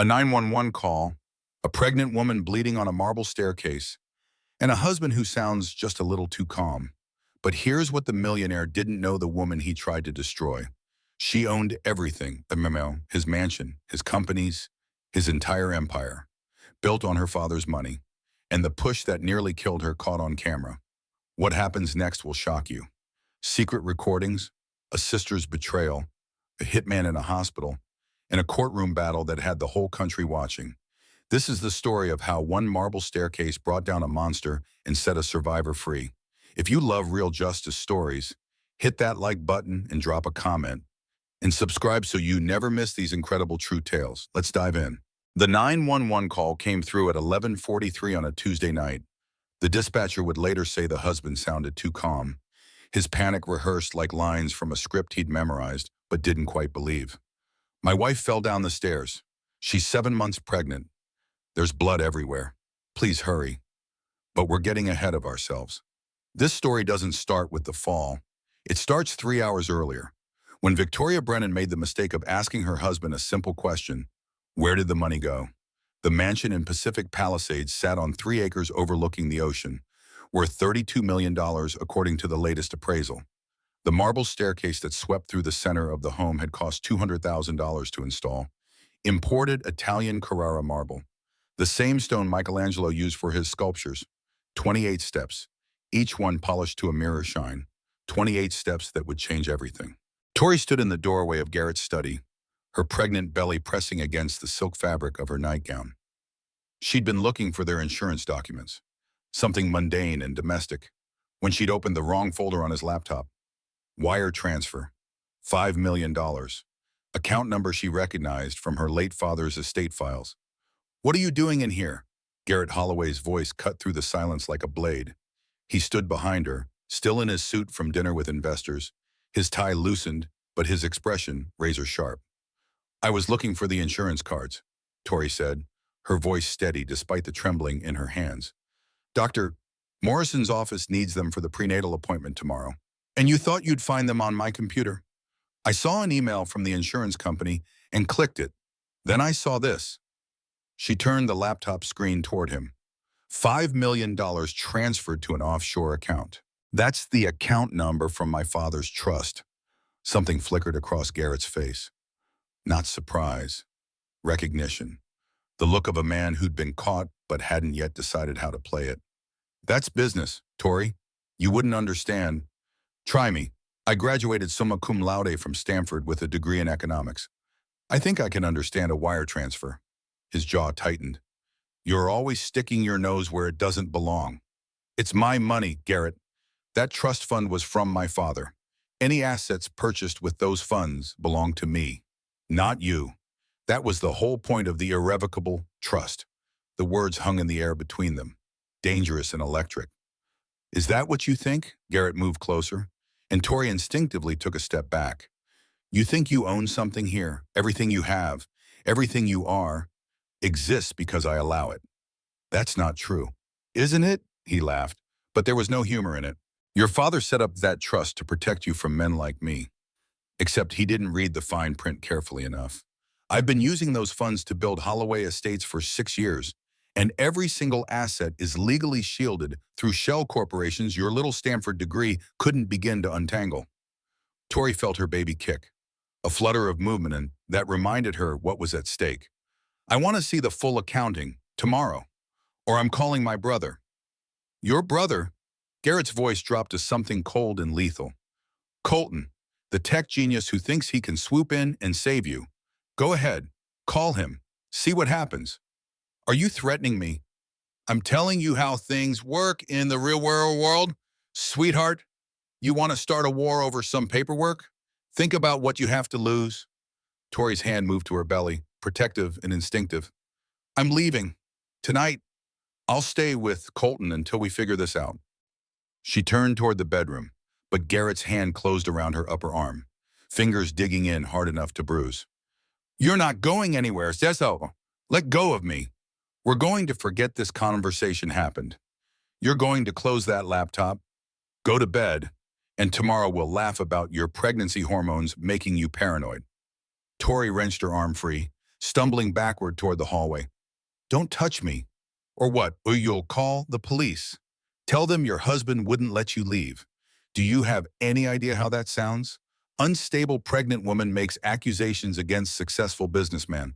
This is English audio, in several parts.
A 911 call, a pregnant woman bleeding on a marble staircase, and a husband who sounds just a little too calm. But here's what the millionaire didn't know: the woman he tried to destroy. She owned everything: the memo, his mansion, his companies, his entire empire, built on her father's money, and the push that nearly killed her caught on camera. What happens next will shock you. Secret recordings, a sister's betrayal, a hitman in a hospital, and a courtroom battle that had the whole country watching. This is the story of how one marble staircase brought down a monster and set a survivor free. If you love real justice stories, hit that like button and drop a comment. And subscribe so you never miss these incredible true tales. Let's dive in. The 911 call came through at 11:43 on a Tuesday night. The dispatcher would later say the husband sounded too calm. His panic rehearsed like lines from a script he'd memorized but didn't quite believe. "My wife fell down the stairs. She's 7 months pregnant. There's blood everywhere. Please hurry." But we're getting ahead of ourselves. This story doesn't start with the fall. It starts 3 hours earlier, when Victoria Brennan made the mistake of asking her husband a simple question: where did the money go? The mansion in Pacific Palisades sat on 3 acres overlooking the ocean, worth $32 million according to the latest appraisal. The marble staircase that swept through the center of the home had cost $200,000 to install. Imported Italian Carrara marble, the same stone Michelangelo used for his sculptures. 28 steps, each one polished to a mirror shine. 28 steps that would change everything. Tori stood in the doorway of Garrett's study, her pregnant belly pressing against the silk fabric of her nightgown. She'd been looking for their insurance documents, something mundane and domestic, when she'd opened the wrong folder on his laptop. Wire transfer, $5 million. Account number she recognized from her late father's estate files. "What are you doing in here?" Garrett Holloway's voice cut through the silence like a blade. He stood behind her, still in his suit from dinner with investors, his tie loosened, but his expression razor sharp. "I was looking for the insurance cards," Tori said, her voice steady despite the trembling in her hands. "Dr. Morrison's office needs them for the prenatal appointment tomorrow. And you thought you'd find them on my computer? I saw an email from the insurance company and clicked it. Then I saw this." She turned the laptop screen toward him. $5 million transferred to an offshore account. "That's the account number from my father's trust." Something flickered across Garrett's face. Not surprise. Recognition. The look of a man who'd been caught but hadn't yet decided how to play it. "That's business, Tori. You wouldn't understand. Try me. I graduated summa cum laude from Stanford with a degree in economics. I think I can understand a wire transfer." His jaw tightened. "You're always sticking your nose where it doesn't belong. It's my money, Garrett. That trust fund was from my father. Any assets purchased with those funds belong to me, not you. That was the whole point of the irrevocable trust." The words hung in the air between them, dangerous and electric. "Is that what you think?" Garrett moved closer, and Tori instinctively took a step back. "You think you own something here? Everything you have, everything you are, exists because I allow it." "That's not true." "Isn't it?" He laughed, but there was no humor in it. "Your father set up that trust to protect you from men like me." Except he didn't read the fine print carefully enough. "I've been using those funds to build Holloway Estates for 6 years, and every single asset is legally shielded through shell corporations your little Stanford degree couldn't begin to untangle." Tori felt her baby kick, a flutter of movement, and that reminded her what was at stake. "I want to see the full accounting tomorrow, or I'm calling my brother." "Your brother?" Garrett's voice dropped to something cold and lethal. "Colton, the tech genius who thinks he can swoop in and save you. Go ahead, call him, see what happens." "Are you threatening me?" "I'm telling you how things work in the real world, sweetheart. You want to start a war over some paperwork? Think about what you have to lose." Tori's hand moved to her belly, protective and instinctive. "I'm leaving. Tonight, I'll stay with Colton until we figure this out." She turned toward the bedroom, but Garrett's hand closed around her upper arm, fingers digging in hard enough to bruise. "You're not going anywhere, Cecil. Let go of me. We're going to forget this conversation happened. You're going to close that laptop, go to bed, and tomorrow we'll laugh about your pregnancy hormones making you paranoid." Tori wrenched her arm free, stumbling backward toward the hallway. Don't touch me. Or what? Or you'll call the police. Tell them your husband wouldn't let you leave. Do you have any idea how that sounds? Unstable pregnant woman makes accusations against successful businessman.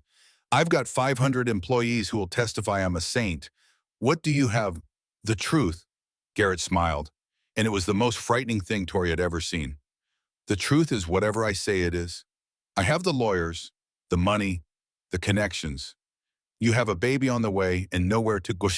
I've got 500 employees who will testify I'm a saint. What do you have? The truth. Garrett smiled, and it was the most frightening thing Tori had ever seen. The truth is whatever I say it is. I have the lawyers, the money, the connections. You have a baby on the way and nowhere to go.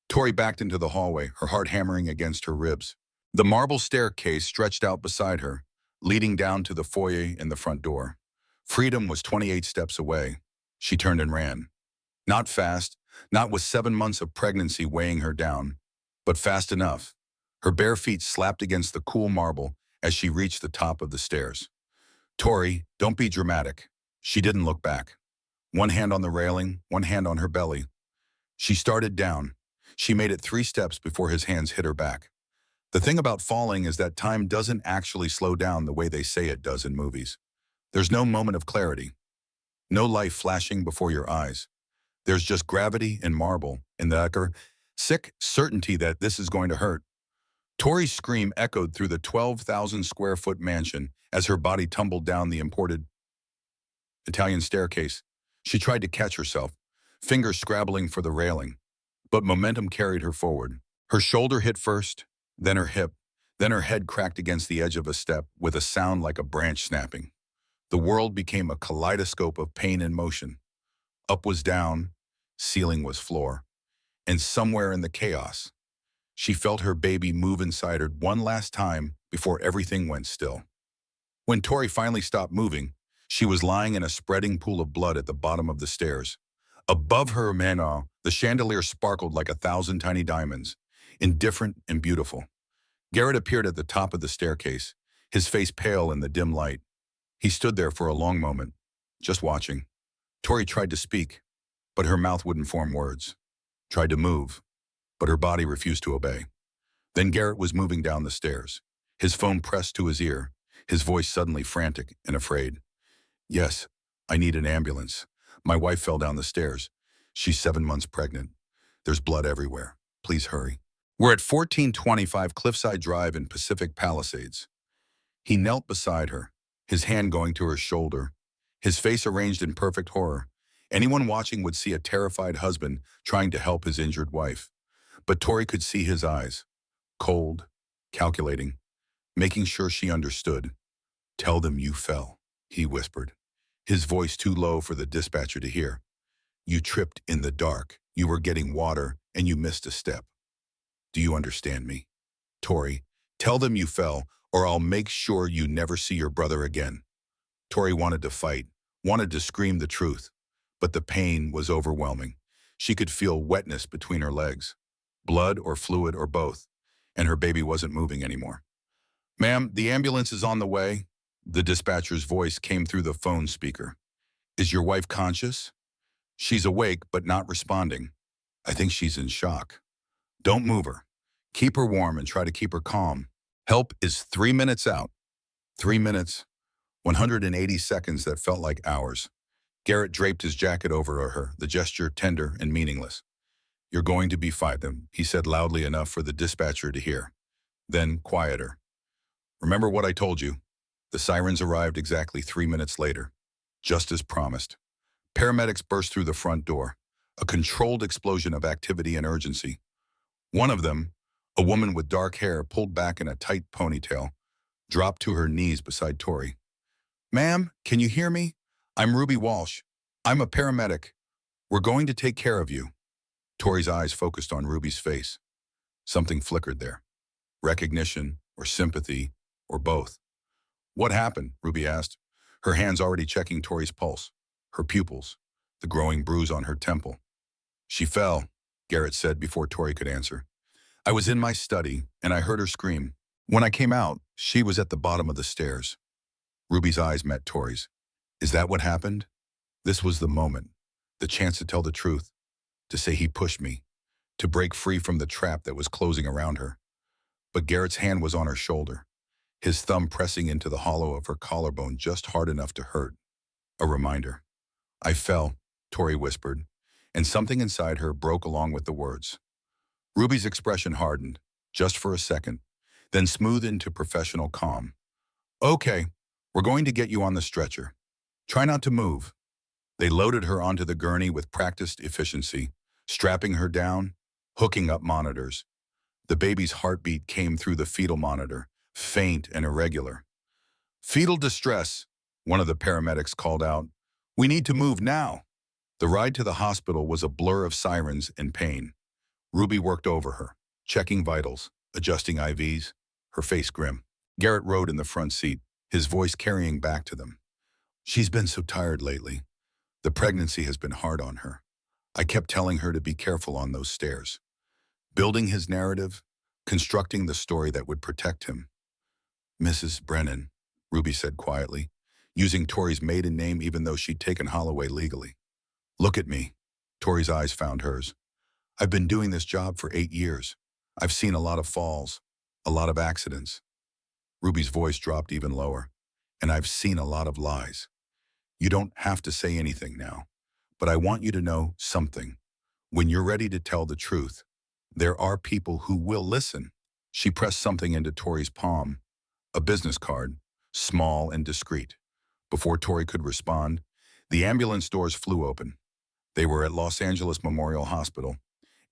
Tori backed into the hallway, her heart hammering against her ribs. The marble staircase stretched out beside her, leading down to the foyer and the front door. Freedom was 28 steps away. She turned and ran. Not fast, not with 7 months of pregnancy weighing her down, but fast enough. Her bare feet slapped against the cool marble as she reached the top of the stairs. Tori, don't be dramatic. She didn't look back. One hand on the railing, one hand on her belly. She started down. She made it 3 steps before his hands hit her back. The thing about falling is that time doesn't actually slow down the way they say it does in movies. There's no moment of clarity. No life flashing before your eyes. There's just gravity and marble and the sick certainty that this is going to hurt. Tori's scream echoed through the 12,000 square foot mansion as her body tumbled down the imported Italian staircase. She tried to catch herself, fingers scrabbling for the railing, but momentum carried her forward. Her shoulder hit first, then her hip, then her head cracked against the edge of a step with a sound like a branch snapping. The world became a kaleidoscope of pain and motion. Up was down, ceiling was floor, and somewhere in the chaos, she felt her baby move inside her one last time before everything went still. When Tori finally stopped moving, she was lying in a spreading pool of blood at the bottom of the stairs. Above her manor, the chandelier sparkled like 1,000 tiny diamonds, indifferent and beautiful. Garrett appeared at the top of the staircase, his face pale in the dim light. He stood there for a long moment, just watching. Tori tried to speak, but her mouth wouldn't form words. Tried to move, but her body refused to obey. Then Garrett was moving down the stairs, his phone pressed to his ear, his voice suddenly frantic and afraid. Yes, I need an ambulance. My wife fell down the stairs. She's 7 months pregnant. There's blood everywhere. Please hurry. We're at 1425 Cliffside Drive in Pacific Palisades. He knelt beside her, his hand going to her shoulder, his face arranged in perfect horror. Anyone watching would see a terrified husband trying to help his injured wife. But Tori could see his eyes, cold, calculating, making sure she understood. Tell them you fell, he whispered, his voice too low for the dispatcher to hear. You tripped in the dark. You were getting water and you missed a step. Do you understand me? Tori, tell them you fell or I'll make sure you never see your brother again. Tori wanted to fight, wanted to scream the truth, but the pain was overwhelming. She could feel wetness between her legs, blood or fluid or both, and her baby wasn't moving anymore. Ma'am, the ambulance is on the way. The dispatcher's voice came through the phone speaker. Is your wife conscious? She's awake but not responding. I think she's in shock. Don't move her. Keep her warm and try to keep her calm. Help is 3 minutes out. 3 minutes, 180 seconds that felt like hours. Garrett draped his jacket over her, the gesture tender and meaningless. You're going to be fine, he said loudly enough for the dispatcher to hear. Then quieter. Remember what I told you. The sirens arrived exactly 3 minutes later, just as promised. Paramedics burst through the front door, a controlled explosion of activity and urgency. One of them, a woman with dark hair pulled back in a tight ponytail, dropped to her knees beside Tori. Ma'am, can you hear me? I'm Ruby Walsh. I'm a paramedic. We're going to take care of you. Tori's eyes focused on Ruby's face. Something flickered there. Recognition or sympathy or both. What happened? Ruby asked, her hands already checking Tori's pulse, her pupils, the growing bruise on her temple. She fell, Garrett said before Tori could answer. I was in my study and I heard her scream. When I came out, she was at the bottom of the stairs. Ruby's eyes met Tori's. Is that what happened? This was the moment, the chance to tell the truth, to say he pushed me, to break free from the trap that was closing around her. But Garrett's hand was on her shoulder, his thumb pressing into the hollow of her collarbone just hard enough to hurt. A reminder. I fell, Tori whispered, and something inside her broke along with the words. Ruby's expression hardened, just for a second, then smoothed into professional calm. Okay, we're going to get you on the stretcher. Try not to move. They loaded her onto the gurney with practiced efficiency, strapping her down, hooking up monitors. The baby's heartbeat came through the fetal monitor, faint and irregular. Fetal distress, one of the paramedics called out. We need to move now. The ride to the hospital was a blur of sirens and pain. Ruby worked over her, checking vitals, adjusting IVs, her face grim. Garrett rode in the front seat, his voice carrying back to them. She's been so tired lately. The pregnancy has been hard on her. I kept telling her to be careful on those stairs. Building his narrative, constructing the story that would protect him. Mrs. Brennan, Ruby said quietly, using Tori's maiden name even though she'd taken Holloway legally. Look at me. Tori's eyes found hers. I've been doing this job for 8 years. I've seen a lot of falls, a lot of accidents. Ruby's voice dropped even lower. And I've seen a lot of lies. You don't have to say anything now, but I want you to know something. When you're ready to tell the truth, there are people who will listen. She pressed something into Tori's palm, a business card, small and discreet. Before Tori could respond, the ambulance doors flew open. They were at Los Angeles Memorial Hospital,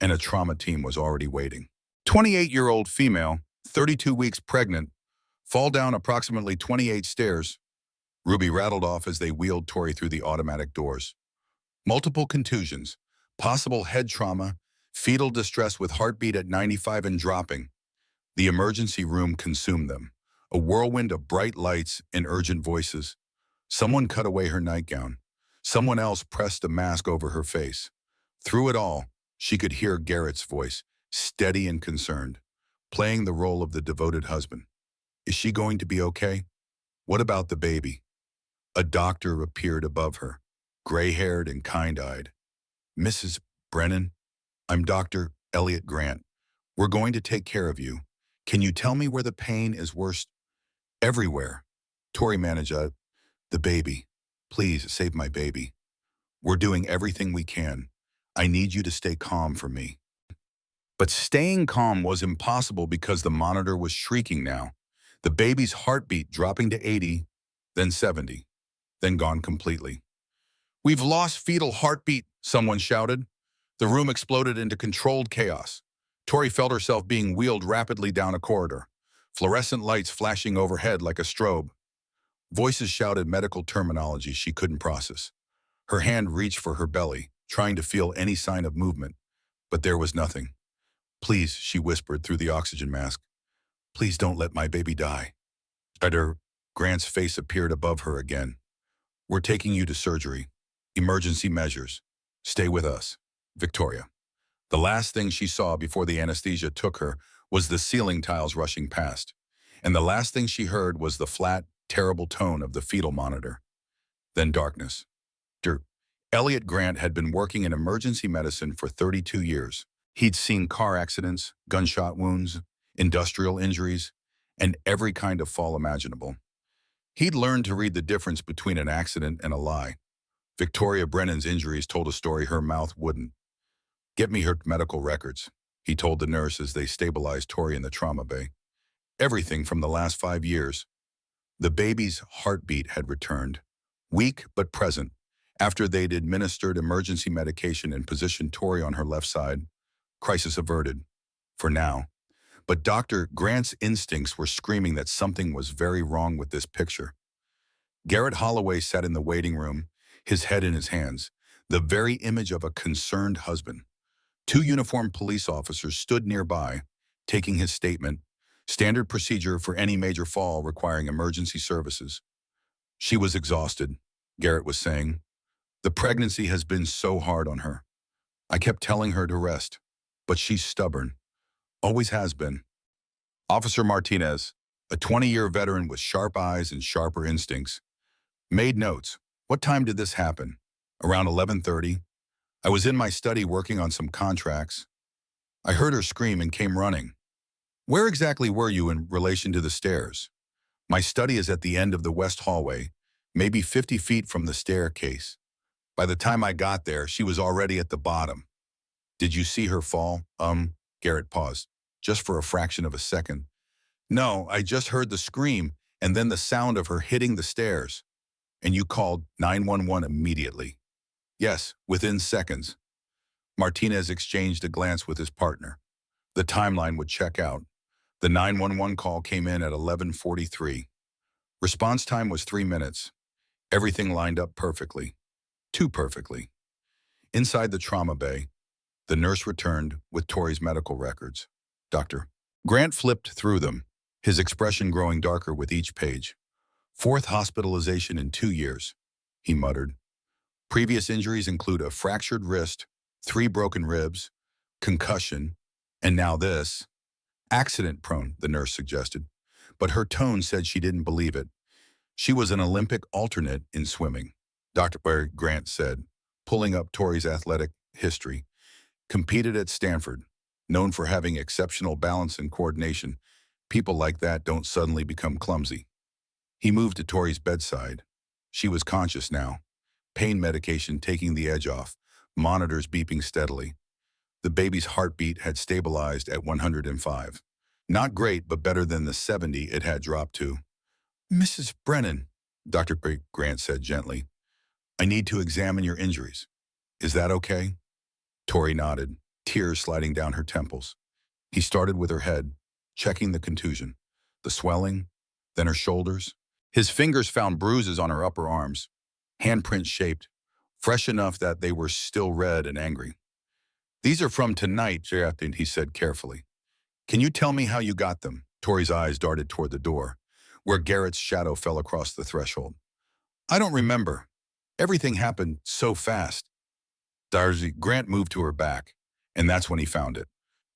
and a trauma team was already waiting. 28-year-old female, 32 weeks pregnant, fall down approximately 28 stairs. Ruby rattled off as they wheeled Tori through the automatic doors. Multiple contusions, possible head trauma, fetal distress with heartbeat at 95 and dropping. The emergency room consumed them, a whirlwind of bright lights and urgent voices. Someone cut away her nightgown. Someone else pressed a mask over her face. Through it all, she could hear Garrett's voice, steady and concerned, playing the role of the devoted husband. Is she going to be okay? What about the baby? A doctor appeared above her, gray-haired and kind-eyed. Mrs. Brennan, I'm Dr. Elliot Grant. We're going to take care of you. Can you tell me where the pain is worst? Everywhere. Tori managed the baby. Please save my baby. We're doing everything we can. I need you to stay calm for me. But staying calm was impossible because the monitor was shrieking now. The baby's heartbeat dropping to 80, then 70, then gone completely. We've lost fetal heartbeat, someone shouted. The room exploded into controlled chaos. Tori felt herself being wheeled rapidly down a corridor, fluorescent lights flashing overhead like a strobe. Voices shouted medical terminology she couldn't process. Her hand reached for her belly, trying to feel any sign of movement, but there was nothing. Please, she whispered through the oxygen mask. Please don't let my baby die. Dr. Grant's face appeared above her again. We're taking you to surgery. Emergency measures. Stay with us. Victoria. The last thing she saw before the anesthesia took her was the ceiling tiles rushing past. And the last thing she heard was the flat, terrible tone of the fetal monitor. Then darkness. Dr. Elliot Grant had been working in emergency medicine for 32 years. He'd seen car accidents, gunshot wounds, industrial injuries, and every kind of fall imaginable. He'd learned to read the difference between an accident and a lie. Victoria Brennan's injuries told a story her mouth wouldn't. Get me her medical records, he told the nurse as they stabilized Tori in the trauma bay. Everything from the last 5 years. The baby's heartbeat had returned, weak but present, after they'd administered emergency medication and positioned Tori on her left side. Crisis averted. For now. But Dr. Grant's instincts were screaming that something was very wrong with this picture. Garrett Holloway sat in the waiting room, his head in his hands, the very image of a concerned husband. 2 uniformed police officers stood nearby, taking his statement, standard procedure for any major fall requiring emergency services. She was exhausted, Garrett was saying. The pregnancy has been so hard on her. I kept telling her to rest, but she's stubborn. Always has been. Officer Martinez, a 20-year veteran with sharp eyes and sharper instincts, made notes. What time did this happen? Around 11:30. I was in my study working on some contracts. I heard her scream and came running. Where exactly were you in relation to the stairs? My study is at the end of the west hallway, maybe 50 feet from the staircase. By the time I got there, she was already at the bottom. Did you see her fall? Garrett paused, just for a fraction of a second. No, I just heard the scream and then the sound of her hitting the stairs. And you called 911 immediately. Yes, within seconds. Martinez exchanged a glance with his partner. The timeline would check out. The 911 call came in at 11:43. Response time was 3 minutes. Everything lined up perfectly. Too perfectly. Inside the trauma bay, the nurse returned with Tori's medical records. Dr. Grant flipped through them, his expression growing darker with each page. Fourth hospitalization in 2 years, he muttered. Previous injuries include a fractured wrist, 3 broken ribs, concussion, and now this. Accident-prone, the nurse suggested, but her tone said she didn't believe it. She was an Olympic alternate in swimming, Dr. Grant said, pulling up Tori's athletic history. Competed at Stanford, known for having exceptional balance and coordination. People like that don't suddenly become clumsy. He moved to Tori's bedside. She was conscious now, pain medication taking the edge off, monitors beeping steadily. The baby's heartbeat had stabilized at 105. Not great, but better than the 70 it had dropped to. Mrs. Brennan, Dr. Grant said gently, I need to examine your injuries. Is that okay? Tori nodded, tears sliding down her temples. He started with her head, checking the contusion, the swelling, then her shoulders. His fingers found bruises on her upper arms, handprints shaped, fresh enough that they were still red and angry. These are from tonight, he said carefully. Can you tell me how you got them? Tori's eyes darted toward the door, where Garrett's shadow fell across the threshold. I don't remember. Everything happened so fast. Grant moved to her back, and that's when he found it.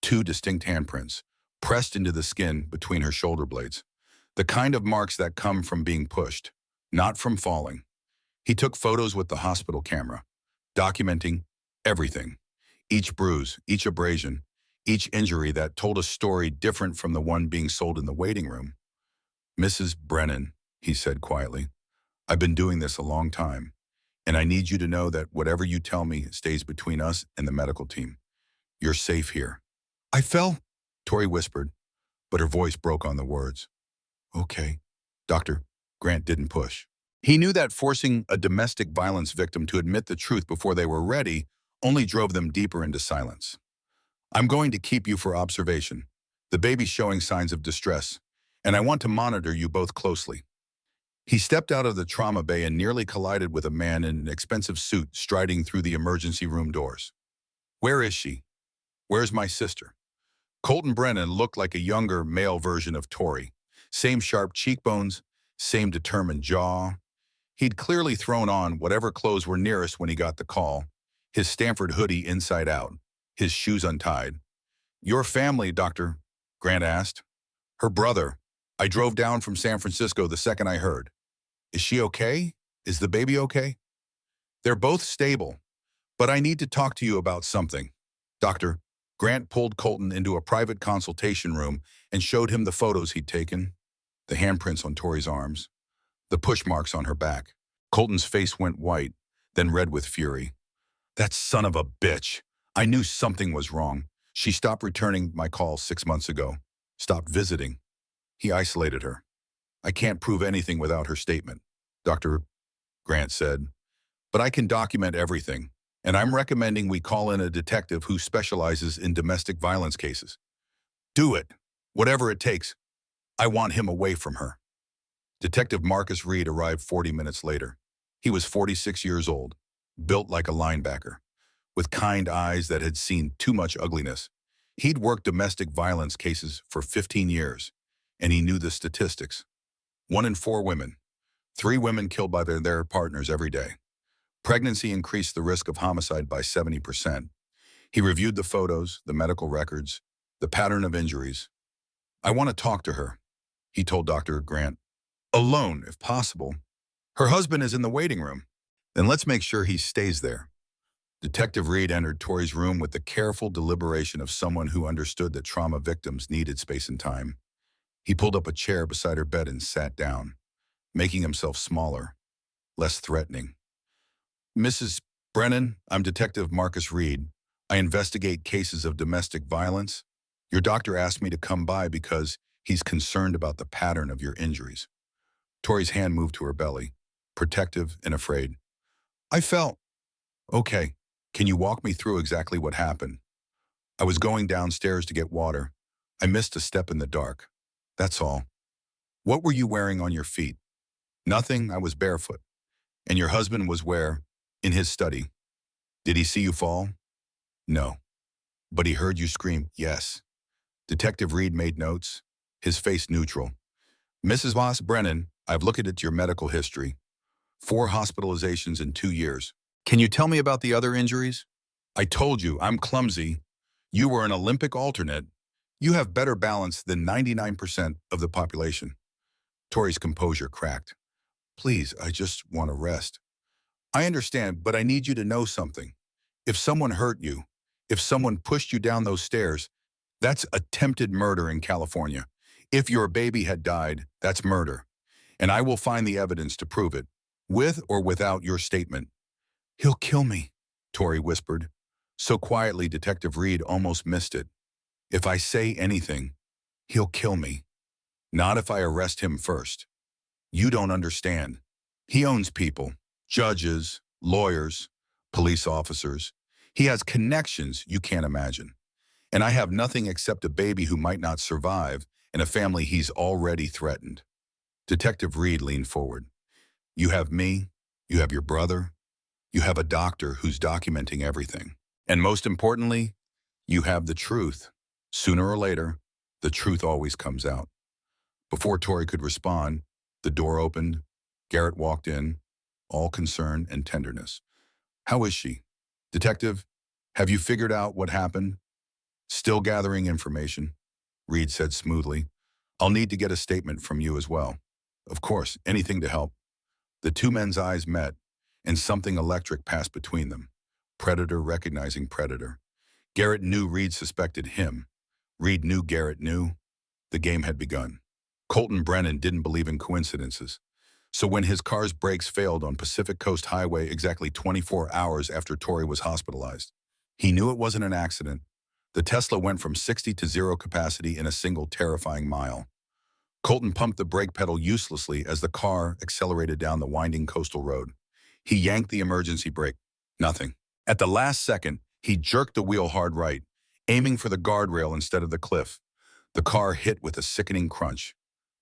2 distinct handprints, pressed into the skin between her shoulder blades. The kind of marks that come from being pushed, not from falling. He took photos with the hospital camera, documenting everything. Each bruise, each abrasion, each injury that told a story different from the one being sold in the waiting room. Mrs. Brennan, he said quietly, I've been doing this a long time, and I need you to know that whatever you tell me stays between us and the medical team. You're safe here. I fell, Tori whispered, but her voice broke on the words. Okay. Dr. Grant didn't push. He knew that forcing a domestic violence victim to admit the truth before they were ready only drove them deeper into silence. I'm going to keep you for observation. The baby's showing signs of distress, and I want to monitor you both closely. He stepped out of the trauma bay and nearly collided with a man in an expensive suit striding through the emergency room doors. Where is she? Where's my sister? Colton Brennan looked like a younger male version of Tori. Same sharp cheekbones, same determined jaw. He'd clearly thrown on whatever clothes were nearest when he got the call, his Stanford hoodie inside out, his shoes untied. Your family, Dr. Grant asked. Her brother. I drove down from San Francisco the second I heard. Is she okay? Is the baby okay? They're both stable, but I need to talk to you about something. Dr. Grant pulled Colton into a private consultation room and showed him the photos he'd taken, the handprints on Tori's arms, the push marks on her back. Colton's face went white, then red with fury. That son of a bitch. I knew something was wrong. She stopped returning my calls 6 months ago, stopped visiting. He isolated her. I can't prove anything without her statement, Dr. Grant said, but I can document everything, and I'm recommending we call in a detective who specializes in domestic violence cases. Do it, whatever it takes. I want him away from her. Detective Marcus Reed arrived 40 minutes later. He was 46 years old, built like a linebacker, with kind eyes that had seen too much ugliness. He'd worked domestic violence cases for 15 years, and he knew the statistics. 1 in 4 women, 3 women killed by their partners every day. Pregnancy increased the risk of homicide by 70%. He reviewed the photos, the medical records, the pattern of injuries. I want to talk to her, he told Dr. Grant. Alone, if possible. Her husband is in the waiting room. Then let's make sure he stays there. Detective Reed entered Tori's room with the careful deliberation of someone who understood that trauma victims needed space and time. He pulled up a chair beside her bed and sat down, making himself smaller, less threatening. Mrs. Brennan, I'm Detective Marcus Reed. I investigate cases of domestic violence. Your doctor asked me to come by because he's concerned about the pattern of your injuries. Tori's hand moved to her belly, protective and afraid. I fell. Okay, can you walk me through exactly what happened? I was going downstairs to get water. I missed a step in the dark. That's all. What were you wearing on your feet? Nothing, I was barefoot. And your husband was where? In his study. Did he see you fall? No. But he heard you scream, yes. Detective Reed made notes, his face neutral. Mrs. Voss Brennan, I've looked at your medical history. 4 hospitalizations in 2 years. Can you tell me about the other injuries? I told you, I'm clumsy. You were an Olympic alternate. You have better balance than 99% of the population. Tori's composure cracked. Please, I just want to rest. I understand, but I need you to know something. If someone hurt you, if someone pushed you down those stairs, that's attempted murder in California. If your baby had died, that's murder. And I will find the evidence to prove it, with or without your statement. He'll kill me, Tori whispered. So quietly, Detective Reed almost missed it. If I say anything, he'll kill me. Not if I arrest him first. You don't understand. He owns people, judges, lawyers, police officers. He has connections you can't imagine. And I have nothing except a baby who might not survive and a family he's already threatened. Detective Reed leaned forward. You have me, you have your brother, you have a doctor who's documenting everything. And most importantly, you have the truth. Sooner or later, the truth always comes out. Before Tori could respond, the door opened. Garrett walked in, all concern and tenderness. How is she? Detective, have you figured out what happened? Still gathering information, Reed said smoothly. I'll need to get a statement from you as well. Of course, anything to help. The 2 men's eyes met, and something electric passed between them. Predator recognizing predator. Garrett knew Reed suspected him. Reed knew Garrett knew. The game had begun. Colton Brennan didn't believe in coincidences. So when his car's brakes failed on Pacific Coast Highway exactly 24 hours after Tori was hospitalized, he knew it wasn't an accident. The Tesla went from 60 to 0 capacity in a single terrifying mile. Colton pumped the brake pedal uselessly as the car accelerated down the winding coastal road. He yanked the emergency brake. Nothing. At the last second, he jerked the wheel hard right, aiming for the guardrail instead of the cliff. The car hit with a sickening crunch.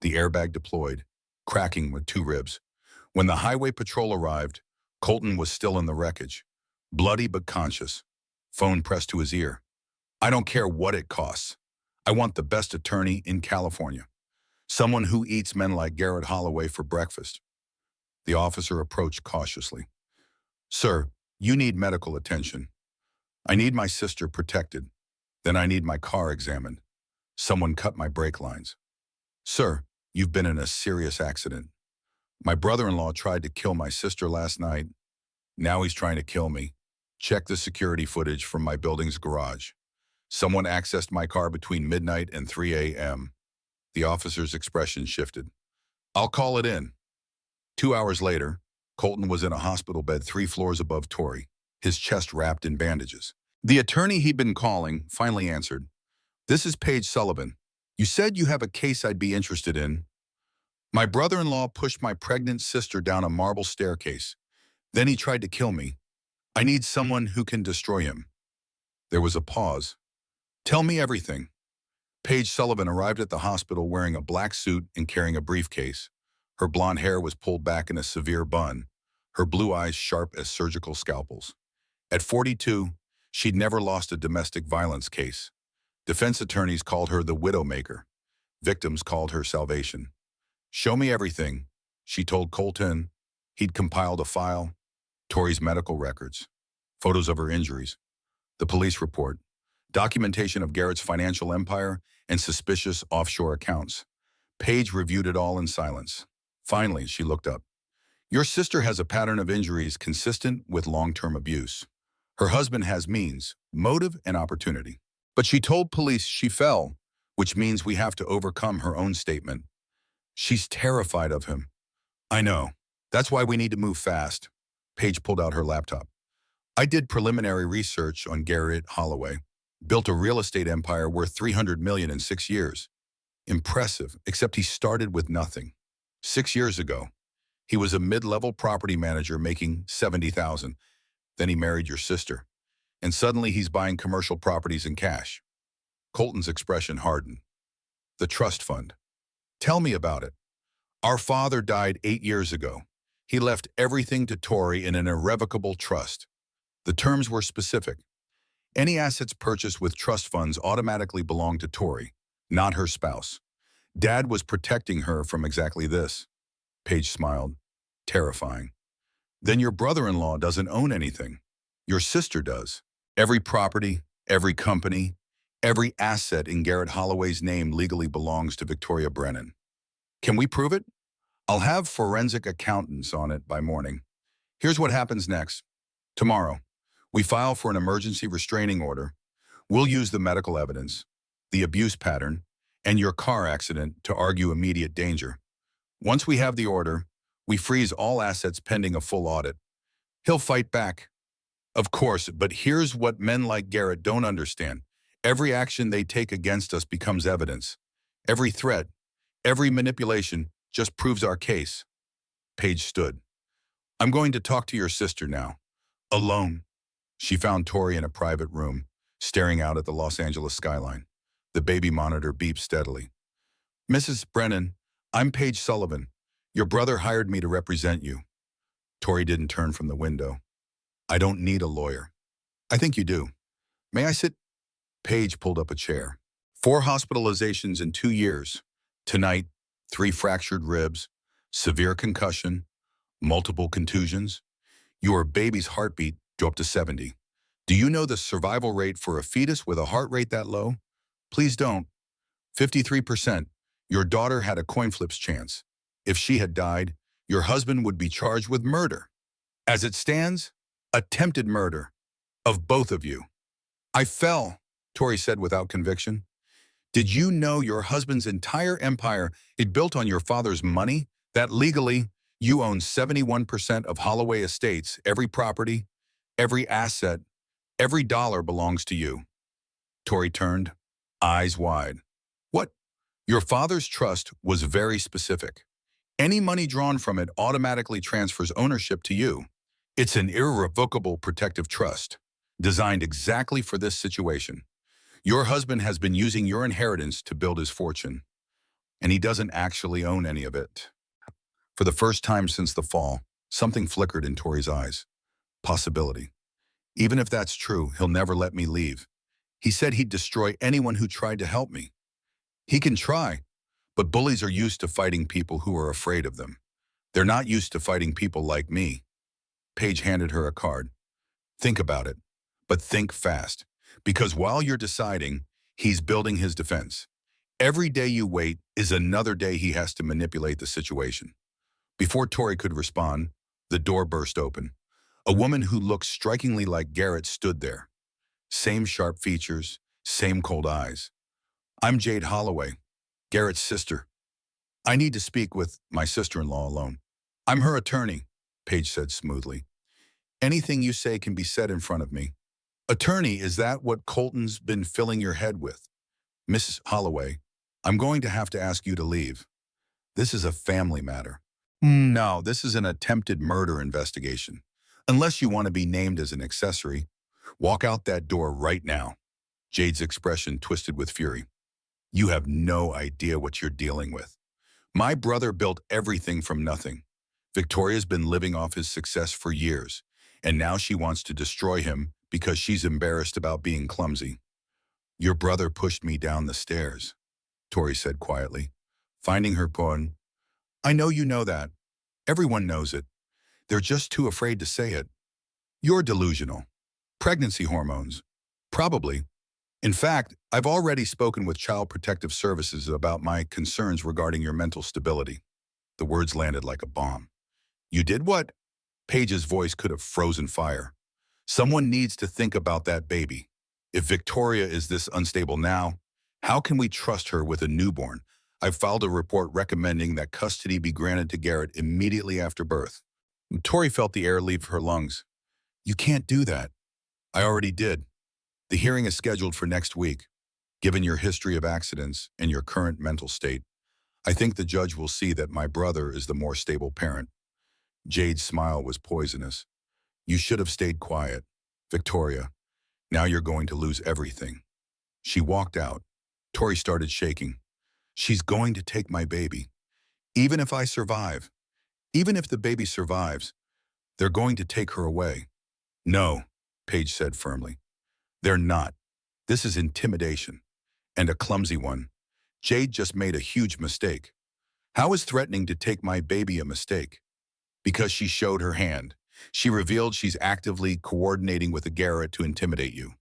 The airbag deployed, cracking with 2 ribs. When the highway patrol arrived, Colton was still in the wreckage, bloody but conscious, phone pressed to his ear. I don't care what it costs. I want the best attorney in California. Someone who eats men like Garrett Holloway for breakfast. The officer approached cautiously. Sir, you need medical attention. I need my sister protected. Then I need my car examined. Someone cut my brake lines. Sir, you've been in a serious accident. My brother-in-law tried to kill my sister last night. Now he's trying to kill me. Check the security footage from my building's garage. Someone accessed my car between midnight and 3 a.m. The officer's expression shifted. I'll call it in. 2 hours later, Colton was in a hospital bed 3 floors above Tori, his chest wrapped in bandages. The attorney he'd been calling finally answered. This is Paige Sullivan. You said you have a case I'd be interested in. My brother-in-law pushed my pregnant sister down a marble staircase. Then he tried to kill me. I need someone who can destroy him. There was a pause. Tell me everything. Paige Sullivan arrived at the hospital wearing a black suit and carrying a briefcase. Her blonde hair was pulled back in a severe bun, her blue eyes sharp as surgical scalpels. At 42, she'd never lost a domestic violence case. Defense attorneys called her the Widowmaker. Victims called her salvation. Show me everything, she told Colton. He'd compiled a file, Tori's medical records, photos of her injuries, the police report, documentation of Garrett's financial empire, and suspicious offshore accounts. Paige reviewed it all in silence. Finally, she looked up. Your sister has a pattern of injuries consistent with long-term abuse. Her husband has means, motive, and opportunity. But she told police she fell, which means we have to overcome her own statement. She's terrified of him. I know. That's why we need to move fast. Paige pulled out her laptop. I did preliminary research on Garrett Holloway. Built a real estate empire worth 300 million in 6 years. Impressive, except he started with nothing. 6 years ago, he was a mid-level property manager making 70,000. Then he married your sister. And suddenly he's buying commercial properties in cash. Colton's expression hardened. The trust fund. Tell me about it. Our father died 8 years ago. He left everything to Tori in an irrevocable trust. The terms were specific. Any assets purchased with trust funds automatically belong to Tori, not her spouse. Dad was protecting her from exactly this. Paige smiled. Terrifying. Then your brother-in-law doesn't own anything. Your sister does. Every property, every company, every asset in Garrett Holloway's name legally belongs to Victoria Brennan. Can we prove it? I'll have forensic accountants on it by morning. Here's what happens next. Tomorrow, we file for an emergency restraining order. We'll use the medical evidence, the abuse pattern, and your car accident to argue immediate danger. Once we have the order, we freeze all assets pending a full audit. He'll fight back. Of course, but here's what men like Garrett don't understand. Every action they take against us becomes evidence. Every threat, every manipulation just proves our case. Paige stood. I'm going to talk to your sister now. Alone. She found Tori in a private room, staring out at the Los Angeles skyline. The baby monitor beeped steadily. Mrs. Brennan, I'm Paige Sullivan. Your brother hired me to represent you. Tori didn't turn from the window. I don't need a lawyer. I think you do. May I sit? Paige pulled up a chair. 4 hospitalizations in 2 years. Tonight, 3 fractured ribs, severe concussion, multiple contusions. Your baby's heartbeat dropped to 70. Do you know the survival rate for a fetus with a heart rate that low? Please don't. 53%. Your daughter had a coin flip's chance. If she had died, your husband would be charged with murder. As it stands, attempted murder of both of you. I fell, Tori said without conviction. Did you know your husband's entire empire is built on your father's money? That legally, you own 71% of Holloway Estates, every property, every asset, every dollar belongs to you. Tori turned, eyes wide. What? Your father's trust was very specific. Any money drawn from it automatically transfers ownership to you. It's an irrevocable protective trust, designed exactly for this situation. Your husband has been using your inheritance to build his fortune, and he doesn't actually own any of it. For the first time since the fall, something flickered in Tori's eyes. Possibility. Even if that's true, he'll never let me leave. He said he'd destroy anyone who tried to help me. He can try, but bullies are used to fighting people who are afraid of them. They're not used to fighting people like me. Paige handed her a card. Think about it, but think fast. Because while you're deciding, he's building his defense. Every day you wait is another day he has to manipulate the situation. Before Tori could respond, the door burst open. A woman who looked strikingly like Garrett stood there. Same sharp features, same cold eyes. I'm Jade Holloway, Garrett's sister. I need to speak with my sister-in-law alone. I'm her attorney, Paige said smoothly. Anything you say can be said in front of me. Attorney, is that what Colton's been filling your head with? Mrs. Holloway, I'm going to have to ask you to leave. This is a family matter. No, this is an attempted murder investigation. Unless you want to be named as an accessory, walk out that door right now. Jade's expression twisted with fury. You have no idea what you're dealing with. My brother built everything from nothing. Victoria's been living off his success for years, and now she wants to destroy him because she's embarrassed about being clumsy. Your brother pushed me down the stairs, Tori said quietly, finding her pawn. I know you know that. Everyone knows it. They're just too afraid to say it. You're delusional. Pregnancy hormones. Probably. In fact, I've already spoken with Child Protective Services about my concerns regarding your mental stability. The words landed like a bomb. You did what? Paige's voice could have frozen fire. Someone needs to think about that baby. If Victoria is this unstable now, how can we trust her with a newborn? I've filed a report recommending that custody be granted to Garrett immediately after birth. Tori felt the air leave her lungs. You can't do that. I already did. The hearing is scheduled for next week. Given your history of accidents and your current mental state, I think the judge will see that my brother is the more stable parent. Jade's smile was poisonous. You should have stayed quiet. Victoria, now you're going to lose everything. She walked out. Tori started shaking. She's going to take my baby. Even if I survive, even if the baby survives, they're going to take her away. No, Paige said firmly. They're not. This is intimidation. And a clumsy one. Jade just made a huge mistake. How is threatening to take my baby a mistake? Because she showed her hand. She revealed she's actively coordinating with a Garrett to intimidate you.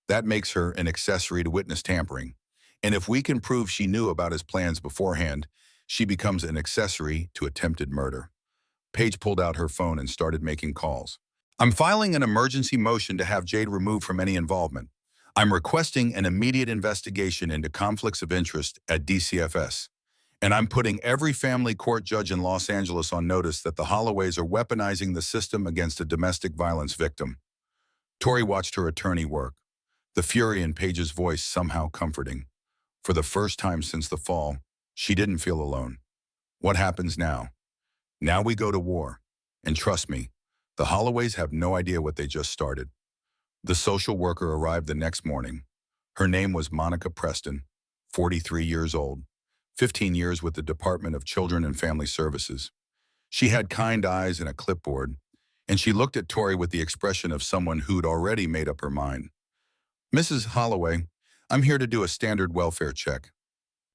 That makes her an accessory to witness tampering. And if we can prove she knew about his plans beforehand, she becomes an accessory to attempted murder. Paige pulled out her phone and started making calls. I'm filing an emergency motion to have Jade removed from any involvement. I'm requesting an immediate investigation into conflicts of interest at DCFS. And I'm putting every family court judge in Los Angeles on notice that the Holloways are weaponizing the system against a domestic violence victim. Tori watched her attorney work, the fury in Paige's voice somehow comforting. For the first time since the fall, she didn't feel alone. What happens now? Now we go to war. And trust me, the Holloways have no idea what they just started. The social worker arrived the next morning. Her name was Monica Preston, 43 years old, 15 years with the Department of Children and Family Services. She had kind eyes and a clipboard, and she looked at Tori with the expression of someone who'd already made up her mind. Mrs. Holloway, I'm here to do a standard welfare check.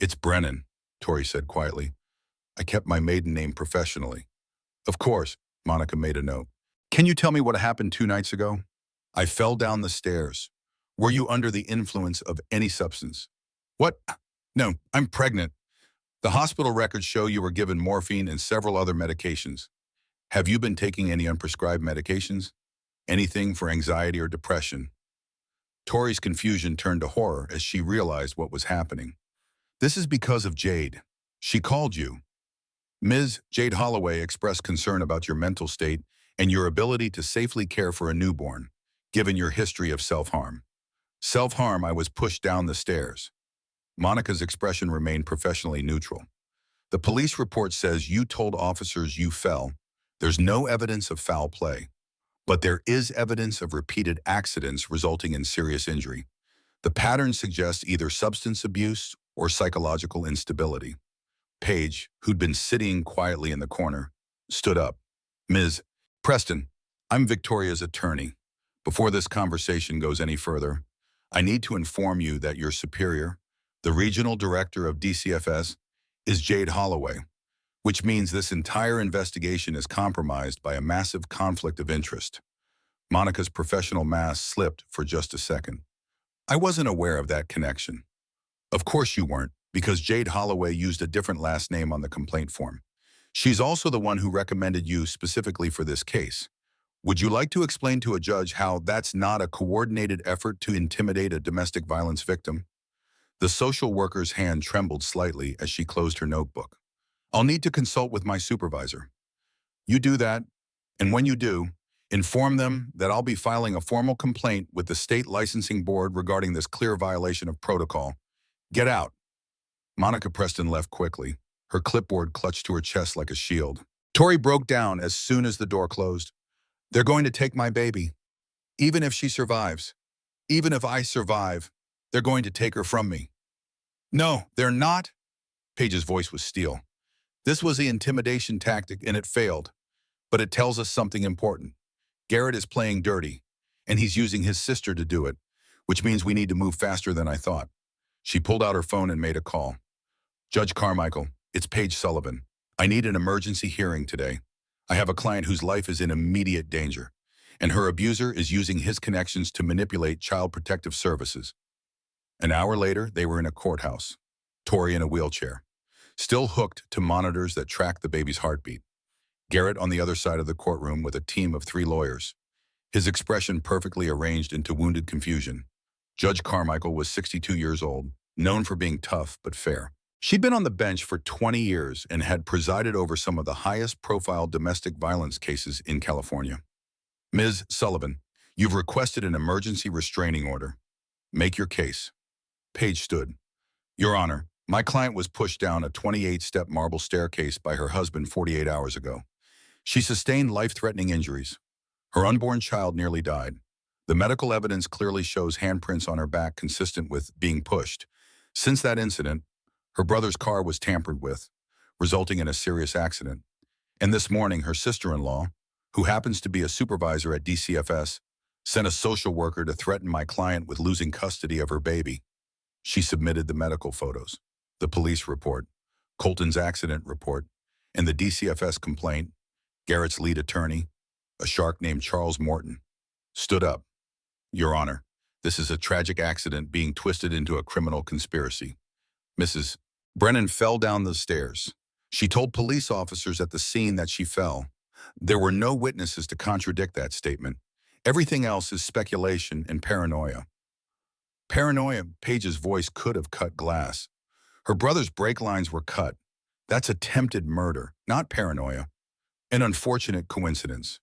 It's Brennan, Tori said quietly. I kept my maiden name professionally. Of course, Monica made a note. Can you tell me what happened 2 nights ago? I fell down the stairs. Were you under the influence of any substance? What? No, I'm pregnant. The hospital records show you were given morphine and several other medications. Have you been taking any unprescribed medications? Anything for anxiety or depression? Tori's confusion turned to horror as she realized what was happening. This is because of Jade. She called you. Ms. Jade Holloway expressed concern about your mental state and your ability to safely care for a newborn, given your history of self-harm. Self-harm, I was pushed down the stairs. Monica's expression remained professionally neutral. The police report says you told officers you fell. There's no evidence of foul play, but there is evidence of repeated accidents resulting in serious injury. The pattern suggests either substance abuse or psychological instability. Paige, who'd been sitting quietly in the corner, stood up. Ms. Preston, I'm Victoria's attorney. Before this conversation goes any further, I need to inform you that your superior, the regional director of DCFS, is Jade Holloway, which means this entire investigation is compromised by a massive conflict of interest. Monica's professional mask slipped for just a second. I wasn't aware of that connection. Of course you weren't, because Jade Holloway used a different last name on the complaint form. She's also the one who recommended you specifically for this case. Would you like to explain to a judge how that's not a coordinated effort to intimidate a domestic violence victim? The social worker's hand trembled slightly as she closed her notebook. I'll need to consult with my supervisor. You do that, and when you do, inform them that I'll be filing a formal complaint with the state licensing board regarding this clear violation of protocol. Get out. Monica Preston left quickly, her clipboard clutched to her chest like a shield. Tori broke down as soon as the door closed. They're going to take my baby. Even if she survives, even if I survive, they're going to take her from me. No, they're not. Paige's voice was steel. This was the intimidation tactic and it failed. But it tells us something important. Garrett is playing dirty, and he's using his sister to do it, which means we need to move faster than I thought. She pulled out her phone and made a call. Judge Carmichael, it's Paige Sullivan. I need an emergency hearing today. I have a client whose life is in immediate danger, and her abuser is using his connections to manipulate Child Protective Services. An hour later, they were in a courthouse, Tori in a wheelchair, still hooked to monitors that track the baby's heartbeat. Garrett on the other side of the courtroom with a team of 3 lawyers, his expression perfectly arranged into wounded confusion. Judge Carmichael was 62 years old, known for being tough but fair. She'd been on the bench for 20 years and had presided over some of the highest-profile domestic violence cases in California. Ms. Sullivan, you've requested an emergency restraining order. Make your case. Page stood. Your Honor, my client was pushed down a 28-step marble staircase by her husband 48 hours ago. She sustained life-threatening injuries. Her unborn child nearly died. The medical evidence clearly shows handprints on her back consistent with being pushed. Since that incident, her brother's car was tampered with, resulting in a serious accident. And this morning, her sister-in-law, who happens to be a supervisor at DCFS, sent a social worker to threaten my client with losing custody of her baby. She submitted the medical photos, the police report, Colton's accident report, and the DCFS complaint. Garrett's lead attorney, a shark named Charles Morton, stood up. Your Honor, this is a tragic accident being twisted into a criminal conspiracy. Mrs. Brennan fell down the stairs. She told police officers at the scene that she fell. There were no witnesses to contradict that statement. Everything else is speculation and paranoia. Paranoia, Page's voice could have cut glass. Her brother's brake lines were cut. That's attempted murder, not paranoia. An unfortunate coincidence.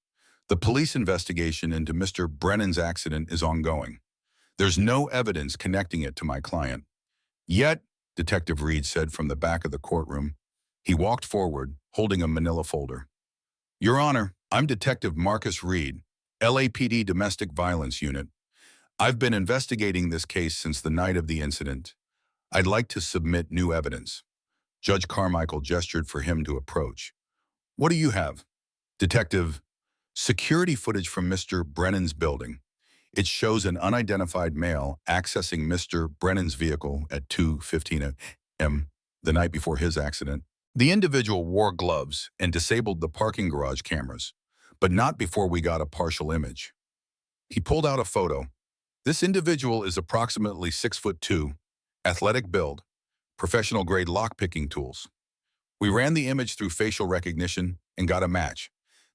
The police investigation into Mr. Brennan's accident is ongoing. There's no evidence connecting it to my client. Yet, Detective Reed said from the back of the courtroom. He walked forward, holding a manila folder. Your Honor, I'm Detective Marcus Reed, LAPD Domestic Violence Unit. I've been investigating this case since the night of the incident. I'd like to submit new evidence. Judge Carmichael gestured for him to approach. What do you have? Detective, security footage from Mr. Brennan's building. It shows an unidentified male accessing Mr. Brennan's vehicle at 2:15 a.m. the night before his accident. The individual wore gloves and disabled the parking garage cameras, but not before we got a partial image. He pulled out a photo. This individual is approximately 6'2", athletic build, professional-grade lock-picking tools. We ran the image through facial recognition and got a match.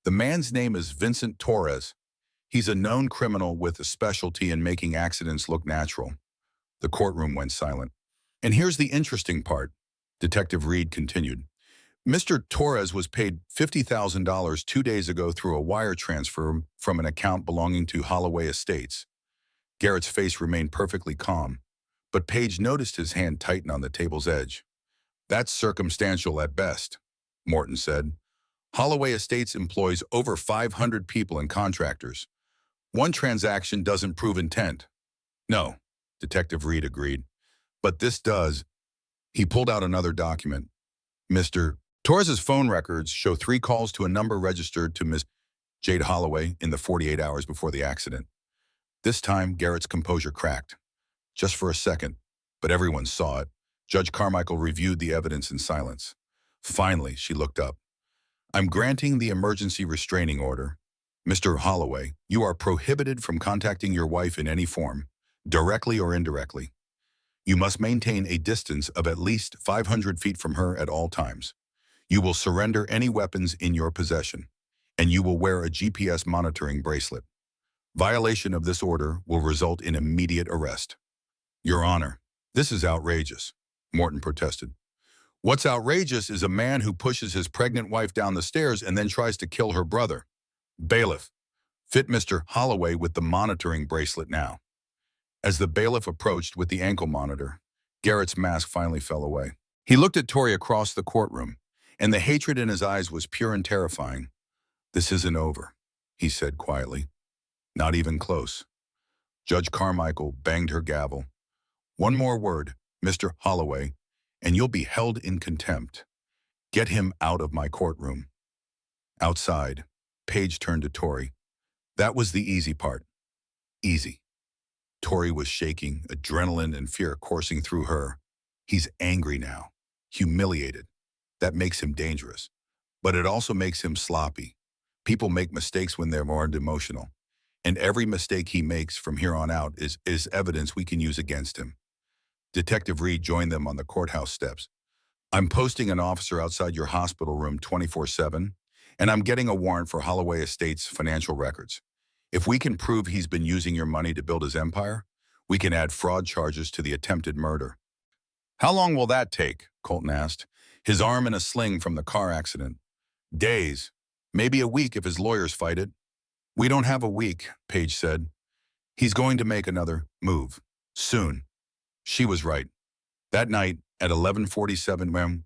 The man's name is Vincent Torres. He's a known criminal with a specialty in making accidents look natural. The courtroom went silent. And here's the interesting part, Detective Reed continued. Mr. Torres was paid $50,000 2 days ago through a wire transfer from an account belonging to Holloway Estates. Garrett's face remained perfectly calm, but Page noticed his hand tighten on the table's edge. That's circumstantial at best, Morton said. Holloway Estates employs over 500 people and contractors. One transaction doesn't prove intent. No, Detective Reed agreed. But this does. He pulled out another document. Mr. Torres's phone records show 3 calls to a number registered to Ms. Jade Holloway in the 48 hours before the accident. This time, Garrett's composure cracked. Just for a second, but everyone saw it. Judge Carmichael reviewed the evidence in silence. Finally, she looked up. I'm granting the emergency restraining order. Mr. Holloway, you are prohibited from contacting your wife in any form, directly or indirectly. You must maintain a distance of at least 500 feet from her at all times. You will surrender any weapons in your possession, and you will wear a GPS monitoring bracelet. Violation of this order will result in immediate arrest. Your Honor, this is outrageous, Morton protested. What's outrageous is a man who pushes his pregnant wife down the stairs and then tries to kill her brother. Bailiff, fit Mr. Holloway with the monitoring bracelet now. As the bailiff approached with the ankle monitor, Garrett's mask finally fell away. He looked at Tori across the courtroom, and the hatred in his eyes was pure and terrifying. This isn't over, he said quietly. Not even close. Judge Carmichael banged her gavel. One more word, Mr. Holloway, and you'll be held in contempt. Get him out of my courtroom. Outside, Page turned to Tori. That was the easy part. Easy. Tori was shaking, adrenaline and fear coursing through her. He's angry now, humiliated. That makes him dangerous. But it also makes him sloppy. People make mistakes when they're more emotional. And every mistake he makes from here on out is evidence we can use against him. Detective Reed joined them on the courthouse steps. I'm posting an officer outside your hospital room 24/7, and I'm getting a warrant for Holloway Estates' financial records. If we can prove he's been using your money to build his empire, we can add fraud charges to the attempted murder. How long will that take? Colton asked, his arm in a sling from the car accident. Days, maybe a week if his lawyers fight it. We don't have a week, Paige said. He's going to make another move. Soon. She was right. That night, at 11:47 a.m.,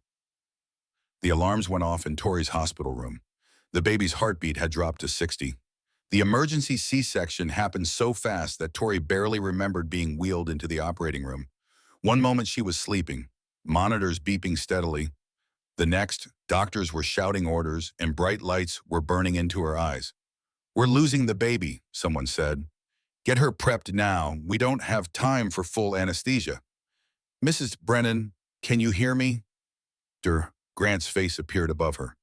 the alarms went off in Tori's hospital room. The baby's heartbeat had dropped to 60. The emergency C-section happened so fast that Tori barely remembered being wheeled into the operating room. One moment she was sleeping, monitors beeping steadily. The next, doctors were shouting orders and bright lights were burning into her eyes. "We're losing the baby," someone said. "Get her prepped now. We don't have time for full anesthesia." "Mrs. Brennan, can you hear me?" Grant's face appeared above her.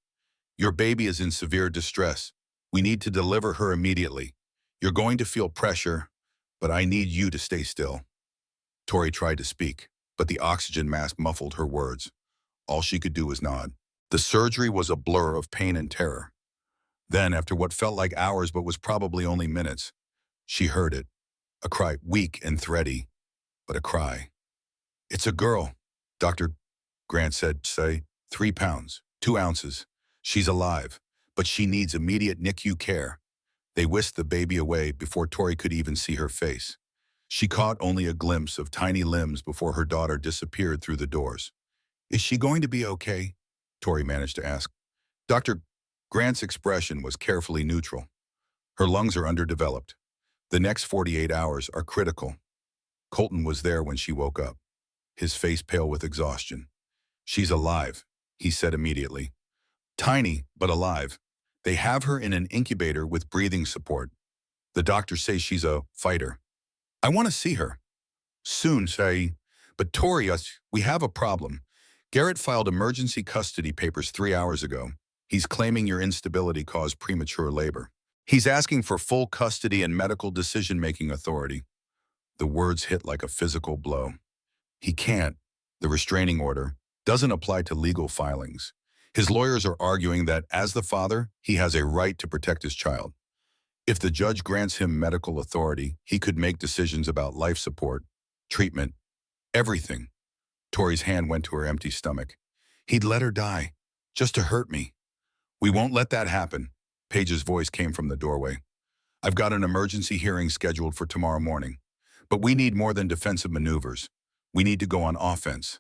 "Your baby is in severe distress. We need to deliver her immediately. You're going to feel pressure, but I need you to stay still." Tori tried to speak, but the oxygen mask muffled her words. All she could do was nod. The surgery was a blur of pain and terror. Then, after what felt like hours but was probably only minutes, she heard it. A cry, weak and thready, but a cry. "It's a girl," Dr. Grant said. "Say, 3 pounds, 2 ounces. She's alive, but she needs immediate NICU care." They whisked the baby away before Tori could even see her face. She caught only a glimpse of tiny limbs before her daughter disappeared through the doors. "Is she going to be okay?" Tori managed to ask. Dr. Grant's expression was carefully neutral. "Her lungs are underdeveloped. The next 48 hours are critical." Colton was there when she woke up, his face pale with exhaustion. "She's alive," he said immediately. "Tiny, but alive. They have her in an incubator with breathing support. The doctors say she's a fighter." "I want to see her." "Soon, say." "But Tori, we have a problem. Garrett filed emergency custody papers 3 hours ago. He's claiming your instability caused premature labor. He's asking for full custody and medical decision-making authority." The words hit like a physical blow. He can't. The restraining order doesn't apply to legal filings. His lawyers are arguing that, as the father, he has a right to protect his child. If the judge grants him medical authority, he could make decisions about life support, treatment, everything. Tori's hand went to her empty stomach. "He'd let her die, just to hurt me." "We won't let that happen." Paige's voice came from the doorway. "I've got an emergency hearing scheduled for tomorrow morning. But we need more than defensive maneuvers. We need to go on offense."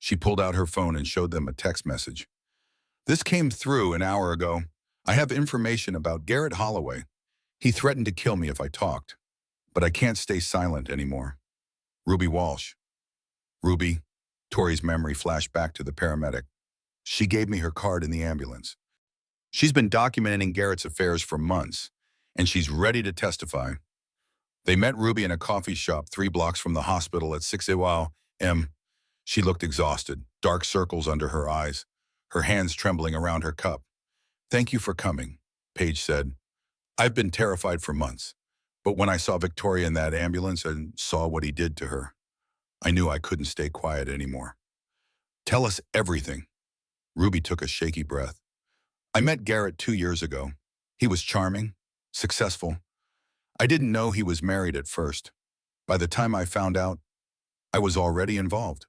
She pulled out her phone and showed them a text message. "This came through an hour ago. I have information about Garrett Holloway. He threatened to kill me if I talked. But I can't stay silent anymore. Ruby Walsh." "Ruby?" Tori's memory flashed back to the paramedic. "She gave me her card in the ambulance. She's been documenting Garrett's affairs for months, and she's ready to testify." They met Ruby in a coffee shop 3 blocks from the hospital at 6 a.m. She looked exhausted, dark circles under her eyes, her hands trembling around her cup. "Thank you for coming," Paige said. "I've been terrified for months, but when I saw Victoria in that ambulance and saw what he did to her, I knew I couldn't stay quiet anymore." "Tell us everything." Ruby took a shaky breath. "I met Garrett 2 years ago. He was charming, successful. I didn't know he was married at first. By the time I found out, I was already involved."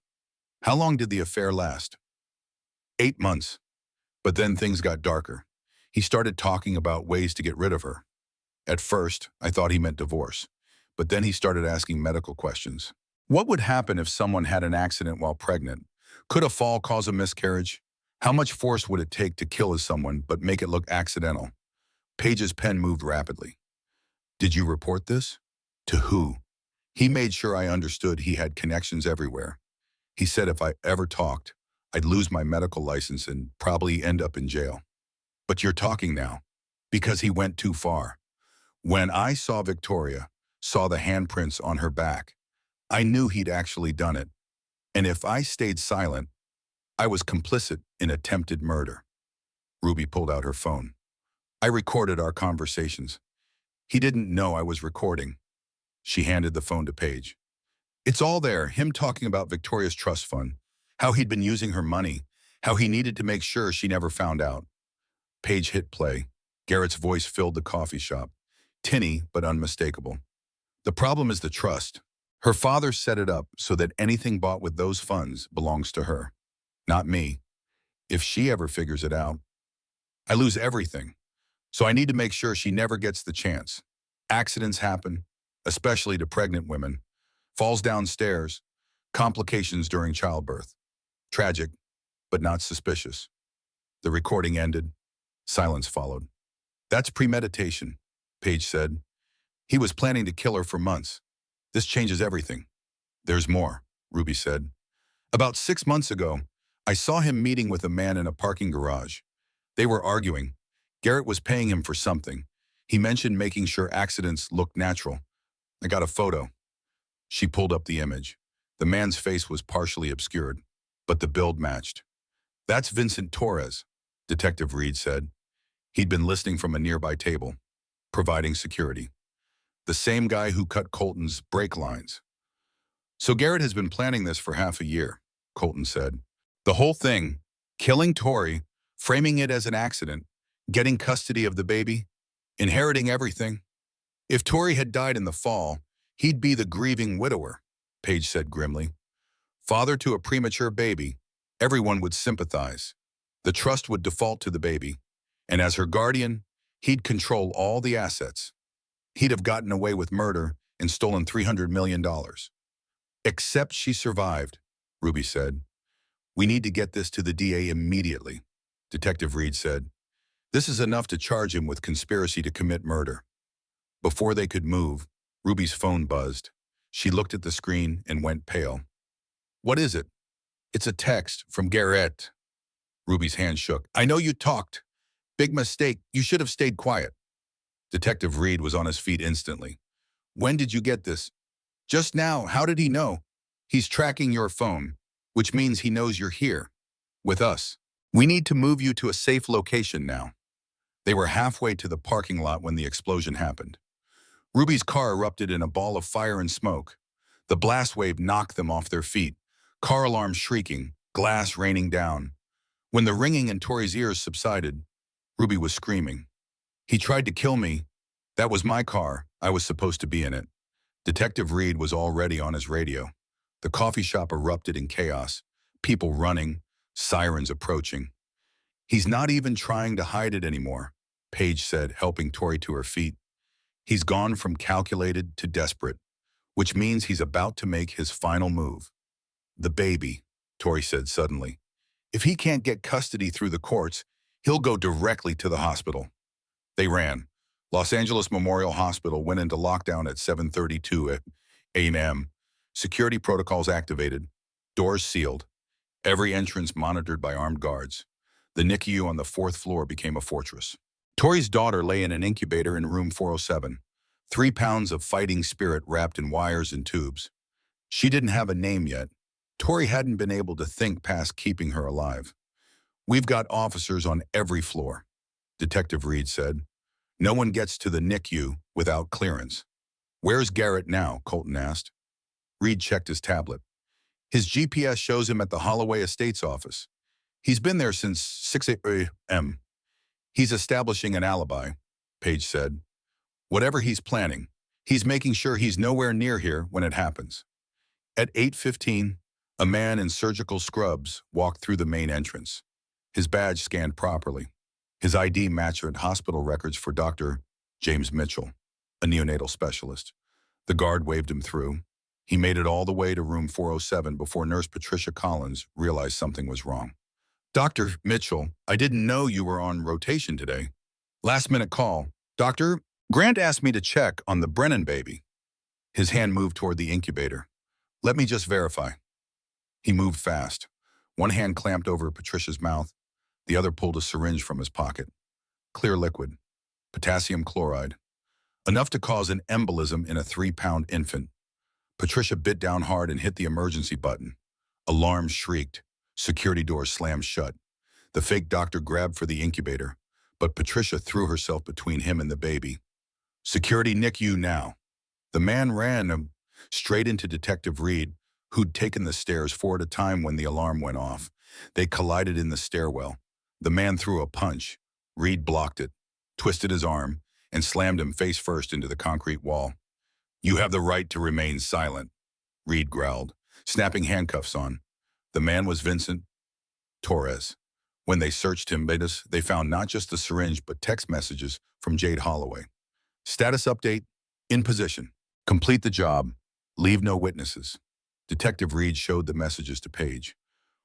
"How long did the affair last?" 8 months. But then things got darker. He started talking about ways to get rid of her. At first, I thought he meant divorce. But then he started asking medical questions. What would happen if someone had an accident while pregnant? Could a fall cause a miscarriage? How much force would it take to kill someone but make it look accidental? Paige's pen moved rapidly. "Did you report this?" "To who?" He made sure I understood he had connections everywhere. He said if I ever talked, I'd lose my medical license and probably end up in jail. "But you're talking now." "Because he went too far. When I saw Victoria, saw the handprints on her back, I knew he'd actually done it. And if I stayed silent, I was complicit in attempted murder." Ruby pulled out her phone. "I recorded our conversations. He didn't know I was recording." She handed the phone to Paige. "It's all there, him talking about Victoria's trust fund, how he'd been using her money, how he needed to make sure she never found out." Paige hit play. Garrett's voice filled the coffee shop, tinny but unmistakable. "The problem is the trust. Her father set it up so that anything bought with those funds belongs to her, not me. If she ever figures it out, I lose everything. So I need to make sure she never gets the chance. Accidents happen, especially to pregnant women. Falls downstairs, complications during childbirth. Tragic, but not suspicious. The recording ended. Silence followed. That's premeditation, Paige said. He was planning to kill her for months. This changes everything. There's more, Ruby said. About 6 months ago, I saw him meeting with a man in a parking garage. They were arguing. Garrett was paying him for something. He mentioned making sure accidents looked natural. I got a photo. She pulled up the image. The man's face was partially obscured, but the build matched. That's Vincent Torres, Detective Reed said. He'd been listening from a nearby table, providing security. The same guy who cut Colton's brake lines. So Garrett has been planning this for half a year, Colton said. The whole thing, killing Tori, framing it as an accident, getting custody of the baby, inheriting everything. If Tori had died in the fall, he'd be the grieving widower, Paige said grimly. Father to a premature baby, everyone would sympathize. The trust would default to the baby, and as her guardian, he'd control all the assets. He'd have gotten away with murder and stolen $300 million. Except she survived, Ruby said. We need to get this to the DA immediately, Detective Reed said. This is enough to charge him with conspiracy to commit murder. Before they could move, Ruby's phone buzzed. She looked at the screen and went pale. What is it? It's a text from Garrett. Ruby's hand shook. I know you talked. Big mistake. You should have stayed quiet. Detective Reed was on his feet instantly. When did you get this? Just now. How did he know? He's tracking your phone, which means he knows you're here, with us. We need to move you to a safe location now. They were halfway to the parking lot when the explosion happened. Ruby's car erupted in a ball of fire and smoke. The blast wave knocked them off their feet, car alarms shrieking, glass raining down. When the ringing in Tori's ears subsided, Ruby was screaming. He tried to kill me. That was my car. I was supposed to be in it. Detective Reed was already on his radio. The coffee shop erupted in chaos, people running, sirens approaching. He's not even trying to hide it anymore, Paige said, helping Tori to her feet. He's gone from calculated to desperate, which means he's about to make his final move. The baby, Tori said suddenly. If he can't get custody through the courts, he'll go directly to the hospital. They ran. Los Angeles Memorial Hospital went into lockdown at 7:32 a.m. Security protocols activated, doors sealed, every entrance monitored by armed guards. The NICU on the 4th floor became a fortress. Tori's daughter lay in an incubator in room 407, 3 pounds of fighting spirit wrapped in wires and tubes. She didn't have a name yet. Tori hadn't been able to think past keeping her alive. We've got officers on every floor, Detective Reed said. No one gets to the NICU without clearance. Where's Garrett now? Colton asked. Reed checked his tablet. His GPS shows him at the Holloway Estates office. He's been there since 6 a.m. He's establishing an alibi, Paige said. Whatever he's planning, he's making sure he's nowhere near here when it happens. At 8:15, a man in surgical scrubs walked through the main entrance. His badge scanned properly. His ID matched hospital records for Dr. James Mitchell, a neonatal specialist. The guard waved him through. He made it all the way to room 407 before Nurse Patricia Collins realized something was wrong. Dr. Mitchell, I didn't know you were on rotation today. Last-minute call. Doctor, Grant asked me to check on the Brennan baby. His hand moved toward the incubator. Let me just verify. He moved fast. One hand clamped over Patricia's mouth. The other pulled a syringe from his pocket. Clear liquid. Potassium chloride. Enough to cause an embolism in a 3-pound infant. Patricia bit down hard and hit the emergency button. Alarms shrieked. Security doors slammed shut. The fake doctor grabbed for the incubator, but Patricia threw herself between him and the baby. Security NICU now. The man ran straight into Detective Reed, who'd taken the stairs 4 at a time when the alarm went off. They collided in the stairwell. The man threw a punch. Reed blocked it, twisted his arm, and slammed him face first into the concrete wall. You have the right to remain silent, Reed growled, snapping handcuffs on. The man was Vincent Torres. When they searched him, they found not just the syringe, but text messages from Jade Holloway. Status update, in position. Complete the job. Leave no witnesses. Detective Reed showed the messages to Paige.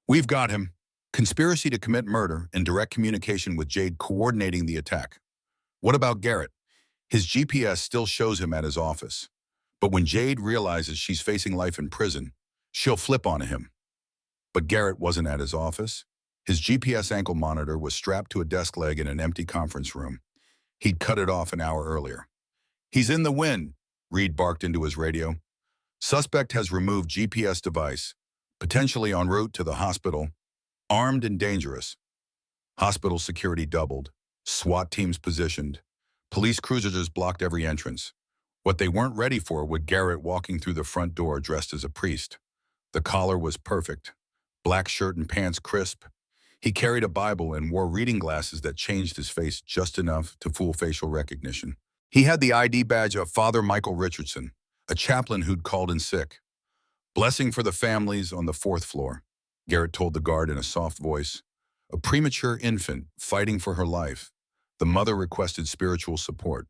We've got him. Conspiracy to commit murder and direct communication with Jade coordinating the attack. What about Garrett? His GPS still shows him at his office. But when Jade realizes she's facing life in prison, she'll flip on him. But Garrett wasn't at his office. His GPS ankle monitor was strapped to a desk leg in an empty conference room. He'd cut it off an hour earlier. He's in the wind, Reed barked into his radio. Suspect has removed GPS device, potentially en route to the hospital, armed and dangerous. Hospital security doubled, SWAT teams positioned. Police cruisers blocked every entrance. What they weren't ready for was Garrett walking through the front door dressed as a priest. The collar was perfect, black shirt and pants crisp. He carried a Bible and wore reading glasses that changed his face just enough to fool facial recognition. He had the ID badge of Father Michael Richardson, a chaplain who'd called in sick. Blessing for the families on the 4th floor, Garrett told the guard in a soft voice. A premature infant fighting for her life. The mother requested spiritual support.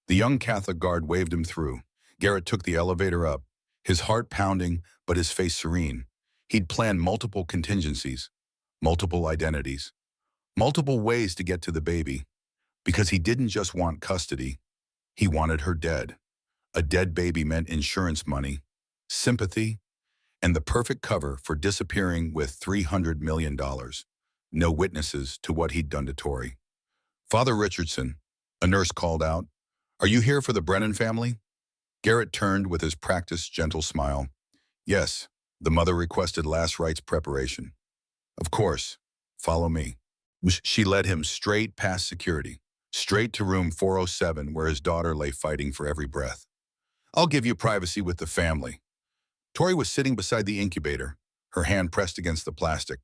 The young Catholic guard waved him through. Garrett took the elevator up, his heart pounding, but his face serene. He'd planned multiple contingencies, multiple identities, multiple ways to get to the baby, because he didn't just want custody, he wanted her dead. A dead baby meant insurance money, sympathy, and the perfect cover for disappearing with $300 million. No witnesses to what he'd done to Tori. Father Richardson, a nurse called out, "Are you here for the Brennan family?" Garrett turned with his practiced gentle smile. Yes, the mother requested last rites preparation. Of course, follow me. She led him straight past security, straight to room 407 where his daughter lay fighting for every breath. I'll give you privacy with the family. Tori was sitting beside the incubator, her hand pressed against the plastic.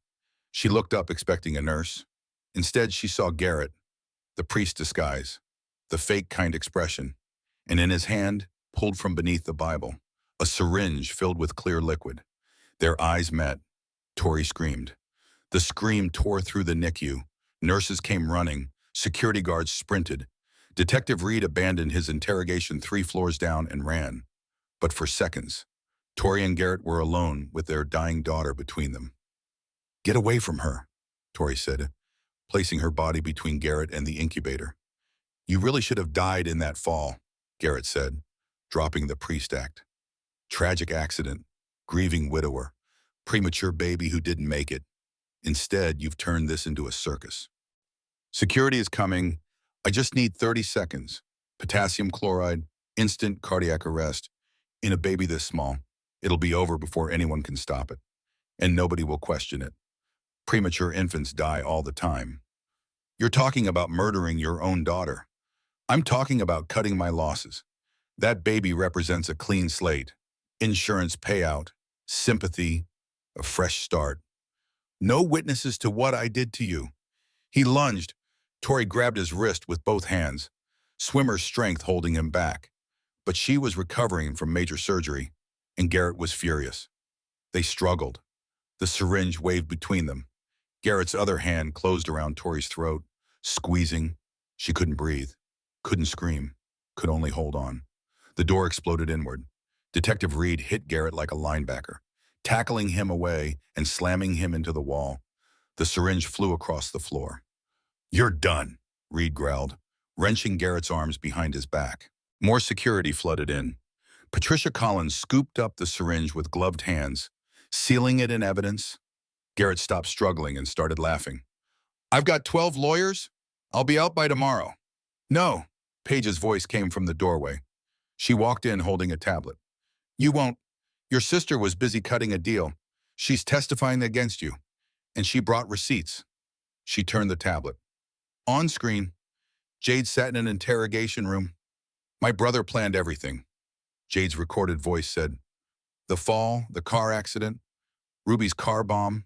She looked up expecting a nurse. Instead, she saw Garrett, the priest disguise, the fake kind expression, and in his hand, pulled from beneath the Bible, a syringe filled with clear liquid. Their eyes met. Tori screamed. The scream tore through the NICU. Nurses came running. Security guards sprinted. Detective Reed abandoned his interrogation 3 floors down and ran. But for seconds, Tori and Garrett were alone with their dying daughter between them. Get away from her, Tori said, placing her body between Garrett and the incubator. You really should have died in that fall, Garrett said, dropping the priest act. Tragic accident, grieving widower, premature baby who didn't make it. Instead, you've turned this into a circus. Security is coming. I just need 30 seconds. Potassium chloride, instant cardiac arrest. In a baby this small, it'll be over before anyone can stop it. And nobody will question it. Premature infants die all the time. You're talking about murdering your own daughter. I'm talking about cutting my losses. That baby represents a clean slate, insurance payout, sympathy, a fresh start. No witnesses to what I did to you. He lunged. Tori grabbed his wrist with both hands, swimmer's strength holding him back. But she was recovering from major surgery, and Garrett was furious. They struggled. The syringe waved between them. Garrett's other hand closed around Tori's throat, squeezing. She couldn't breathe, couldn't scream, could only hold on. The door exploded inward. Detective Reed hit Garrett like a linebacker, tackling him away and slamming him into the wall. The syringe flew across the floor. You're done, Reed growled, wrenching Garrett's arms behind his back. More security flooded in. Patricia Collins scooped up the syringe with gloved hands, sealing it in evidence. Garrett stopped struggling and started laughing. I've got 12 lawyers. I'll be out by tomorrow. No, Paige's voice came from the doorway. She walked in holding a tablet. You won't. Your sister was busy cutting a deal. She's testifying against you. And she brought receipts. She turned the tablet. On screen, Jade sat in an interrogation room. My brother planned everything. Jade's recorded voice said, the fall, the car accident, Ruby's car bomb.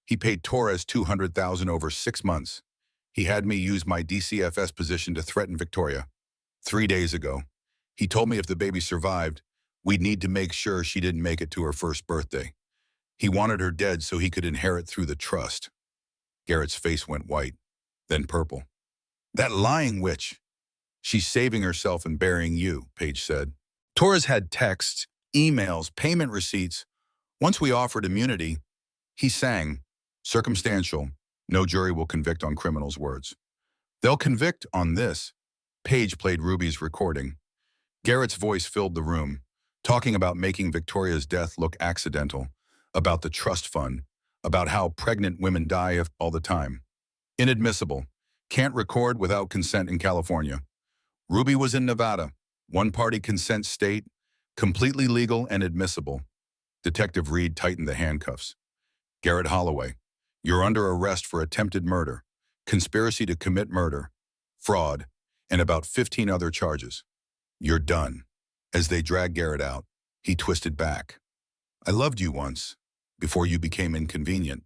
He paid Torres $200,000 over 6 months. He had me use my DCFS position to threaten Victoria. 3 days ago, he told me if the baby survived, we'd need to make sure she didn't make it to her first birthday. He wanted her dead so he could inherit through the trust. Garrett's face went white, then purple. That lying witch. She's saving herself and burying you, Paige said. Torres had texts, emails, payment receipts. Once we offered immunity, he sang, circumstantial, no jury will convict on criminals' words. They'll convict on this. Paige played Ruby's recording. Garrett's voice filled the room, talking about making Victoria's death look accidental, about the trust fund, about how pregnant women die all the time. Inadmissible. Can't record without consent in California. Ruby was in Nevada, one-party consent state, completely legal and admissible. Detective Reed tightened the handcuffs. Garrett Holloway, you're under arrest for attempted murder, conspiracy to commit murder, fraud, and about 15 other charges. You're done. As they dragged Garrett out, he twisted back. I loved you once, before you became inconvenient.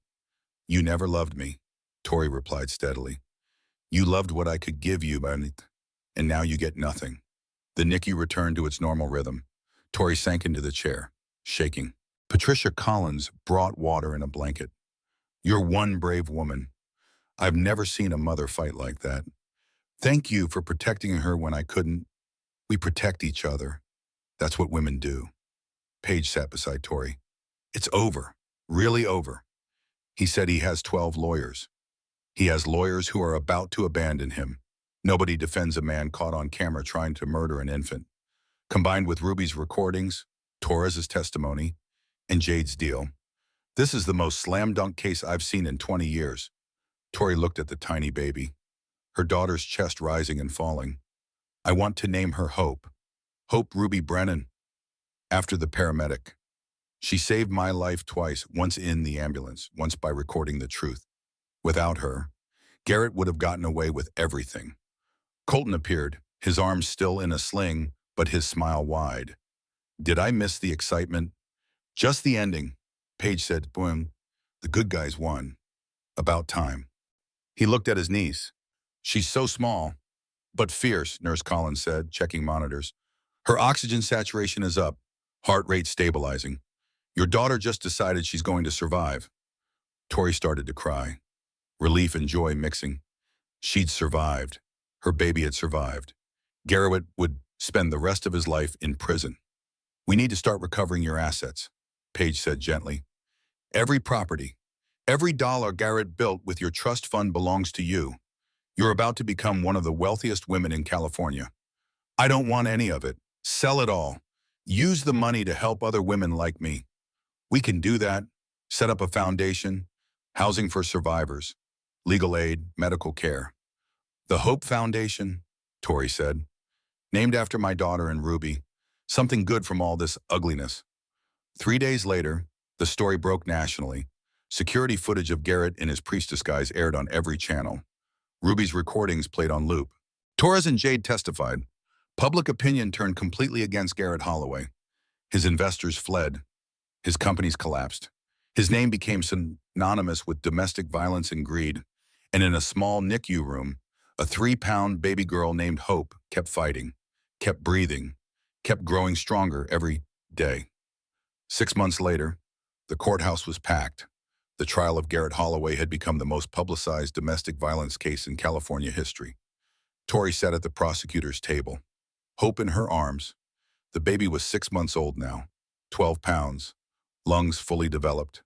You never loved me, Tori replied steadily. You loved what I could give you, and now you get nothing. The NICU returned to its normal rhythm. Tori sank into the chair, shaking. Patricia Collins brought water and a blanket. You're one brave woman. I've never seen a mother fight like that. Thank you for protecting her when I couldn't. We protect each other. That's what women do. Paige sat beside Tori. It's over. Really over. He said he has 12 lawyers. He has lawyers who are about to abandon him. Nobody defends a man caught on camera trying to murder an infant. Combined with Ruby's recordings, Torres's testimony, and Jade's deal, this is the most slam-dunk case I've seen in 20 years. Tori looked at the tiny baby, her daughter's chest rising and falling. I want to name her Hope. Hope Ruby Brennan. After the paramedic. She saved my life twice, once in the ambulance, once by recording the truth. Without her, Garrett would have gotten away with everything. Colton appeared, his arms still in a sling, but his smile wide. Did I miss the excitement? Just the ending. Paige said, boom, the good guys won. About time. He looked at his niece. She's so small, but fierce, Nurse Collins said, checking monitors. Her oxygen saturation is up, heart rate stabilizing. Your daughter just decided she's going to survive. Tori started to cry, relief and joy mixing. She'd survived. Her baby had survived. Garrett would spend the rest of his life in prison. We need to start recovering your assets, Paige said gently. Every property, every dollar Garrett built with your trust fund belongs to you. You're about to become one of the wealthiest women in California. I don't want any of it. Sell it all. Use the money to help other women like me. We can do that. Set up a foundation, housing for survivors, legal aid, medical care. The Hope Foundation, Tori said, named after my daughter and Ruby. Something good from all this ugliness. 3 days later, the story broke nationally. Security footage of Garrett in his priest disguise aired on every channel. Ruby's recordings played on loop. Torres and Jade testified. Public opinion turned completely against Garrett Holloway. His investors fled. His companies collapsed. His name became synonymous with domestic violence and greed. And in a small NICU room, a 3-pound baby girl named Hope kept fighting, kept breathing, kept growing stronger every day. 6 months later, the courthouse was packed. The trial of Garrett Holloway had become the most publicized domestic violence case in California history. Tori sat at the prosecutor's table, Hope in her arms. The baby was 6 months old now, 12 pounds, lungs fully developed.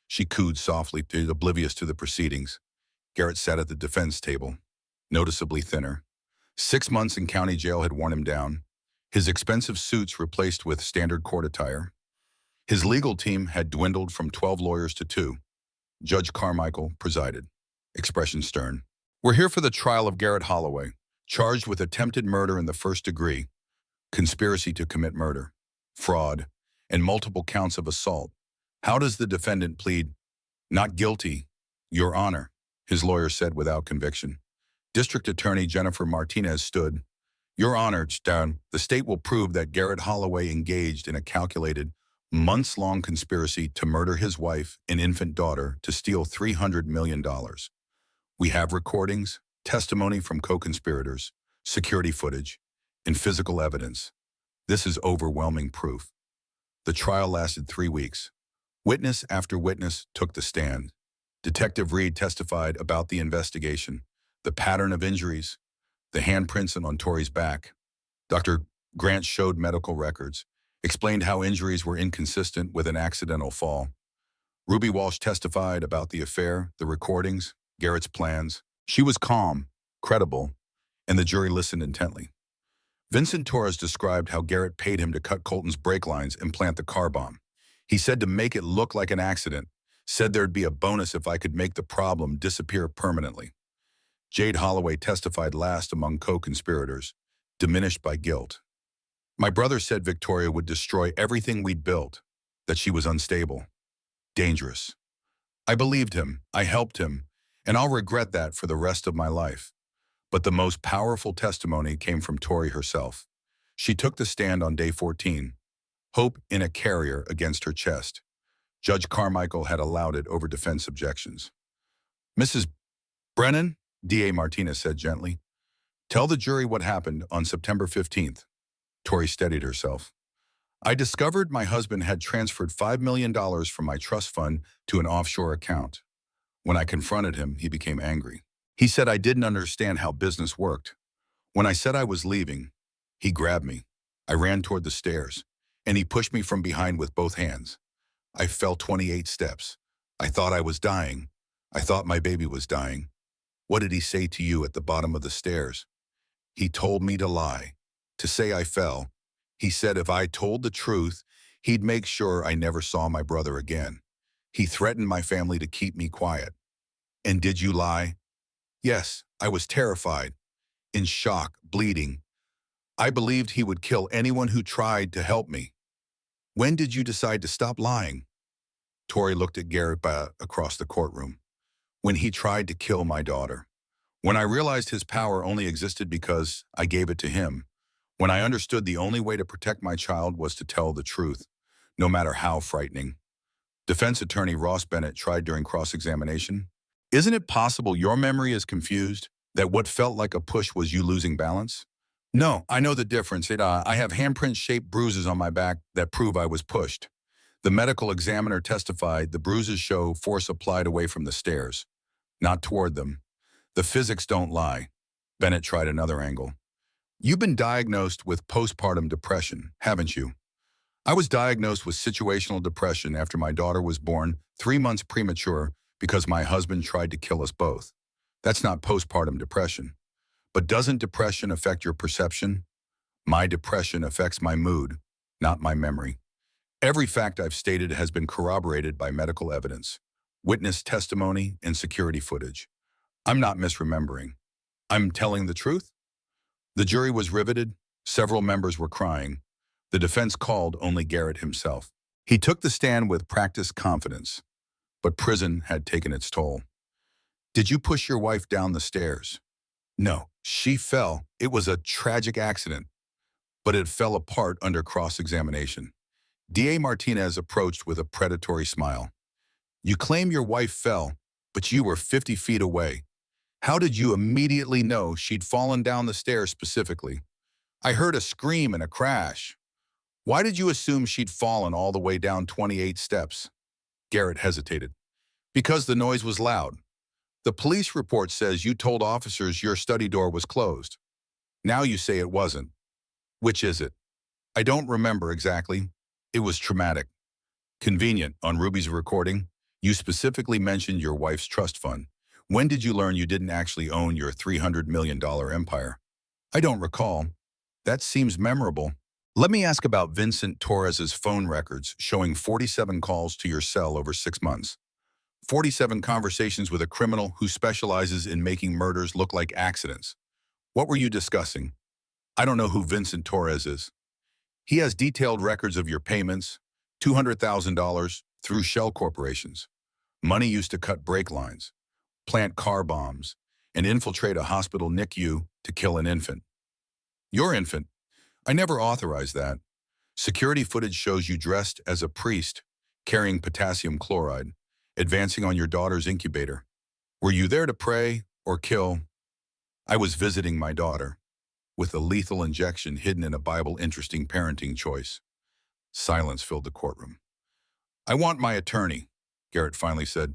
She cooed softly, oblivious to the proceedings. Garrett sat at the defense table, noticeably thinner. 6 months in county jail had worn him down, his expensive suits replaced with standard court attire. His legal team had dwindled from 12 lawyers to 2. Judge Carmichael presided, expression stern. We're here for the trial of Garrett Holloway, charged with attempted murder in the first degree, conspiracy to commit murder, fraud, and multiple counts of assault. How does the defendant plead? Not guilty, Your Honor, his lawyer said without conviction. District Attorney Jennifer Martinez stood. Your Honor, the state will prove that Garrett Holloway engaged in a calculated, months-long conspiracy to murder his wife and infant daughter to steal $300 million. We have recordings, testimony from co-conspirators, security footage, and physical evidence. This is overwhelming proof. The trial lasted 3 weeks. Witness after witness took the stand. Detective Reed testified about the investigation, the pattern of injuries, the handprints on Tori's back. Dr. Grant showed medical records, explained how injuries were inconsistent with an accidental fall. Ruby Walsh testified about the affair, the recordings, Garrett's plans. She was calm, credible, and the jury listened intently. Vincent Torres described how Garrett paid him to cut Colton's brake lines and plant the car bomb. He said to make it look like an accident, said there'd be a bonus if I could make the problem disappear permanently. Jade Holloway testified last among co-conspirators, diminished by guilt. My brother said Victoria would destroy everything we'd built, that she was unstable, dangerous. I believed him, I helped him, and I'll regret that for the rest of my life. But the most powerful testimony came from Tori herself. She took the stand on day 14, hope in a carrier against her chest. Judge Carmichael had allowed it over defense objections. Mrs. Brennan, D.A. Martinez said gently, tell the jury what happened on September 15th. Tori steadied herself. I discovered my husband had transferred $5 million from my trust fund to an offshore account. When I confronted him, he became angry. He said I didn't understand how business worked. When I said I was leaving, he grabbed me. I ran toward the stairs, and he pushed me from behind with both hands. I fell 28 steps. I thought I was dying. I thought my baby was dying. What did he say to you at the bottom of the stairs? He told me to lie, to say I fell. He said if I told the truth, he'd make sure I never saw my brother again. He threatened my family to keep me quiet. And did you lie? Yes, I was terrified, in shock, bleeding. I believed he would kill anyone who tried to help me. When did you decide to stop lying? Tori looked at Garrett across the courtroom. When he tried to kill my daughter. When I realized his power only existed because I gave it to him. When I understood the only way to protect my child was to tell the truth, no matter how frightening. Defense attorney Ross Bennett tried during cross-examination. Isn't it possible your memory is confused, that what felt like a push was you losing balance? No, I know the difference. I have handprint-shaped bruises on my back that prove I was pushed. The medical examiner testified the bruises show force applied away from the stairs, not toward them. The physics don't lie. Bennett tried another angle. You've been diagnosed with postpartum depression, haven't you? I was diagnosed with situational depression after my daughter was born 3 months premature because my husband tried to kill us both. That's not postpartum depression. But doesn't depression affect your perception? My depression affects my mood, not my memory. Every fact I've stated has been corroborated by medical evidence, witness testimony, and security footage. I'm not misremembering. I'm telling the truth? The jury was riveted. Several members were crying. The defense called only Garrett himself. He took the stand with practiced confidence, but prison had taken its toll. Did you push your wife down the stairs? No, she fell. It was a tragic accident, but it fell apart under cross-examination. D.A. Martinez approached with a predatory smile. You claim your wife fell, but you were 50 feet away. How did you immediately know she'd fallen down the stairs specifically? I heard a scream and a crash. Why did you assume she'd fallen all the way down 28 steps? Garrett hesitated. Because the noise was loud. The police report says you told officers your study door was closed. Now you say it wasn't. Which is it? I don't remember exactly. It was traumatic. Convenient, on Ruby's recording, you specifically mentioned your wife's trust fund. When did you learn you didn't actually own your $300 million empire? I don't recall. That seems memorable. Let me ask about Vincent Torres's phone records showing 47 calls to your cell over 6 months. 47 conversations with a criminal who specializes in making murders look like accidents. What were you discussing? I don't know who Vincent Torres is. He has detailed records of your payments, $200,000 through shell corporations, money used to cut brake lines, plant car bombs, and infiltrate a hospital NICU to kill an infant. Your infant? I never authorized that. Security footage shows you dressed as a priest, carrying potassium chloride, advancing on your daughter's incubator. Were you there to pray or kill? I was visiting my daughter, with a lethal injection hidden in a Bible. Interesting parenting choice. Silence filled the courtroom. I want my attorney, Garrett finally said.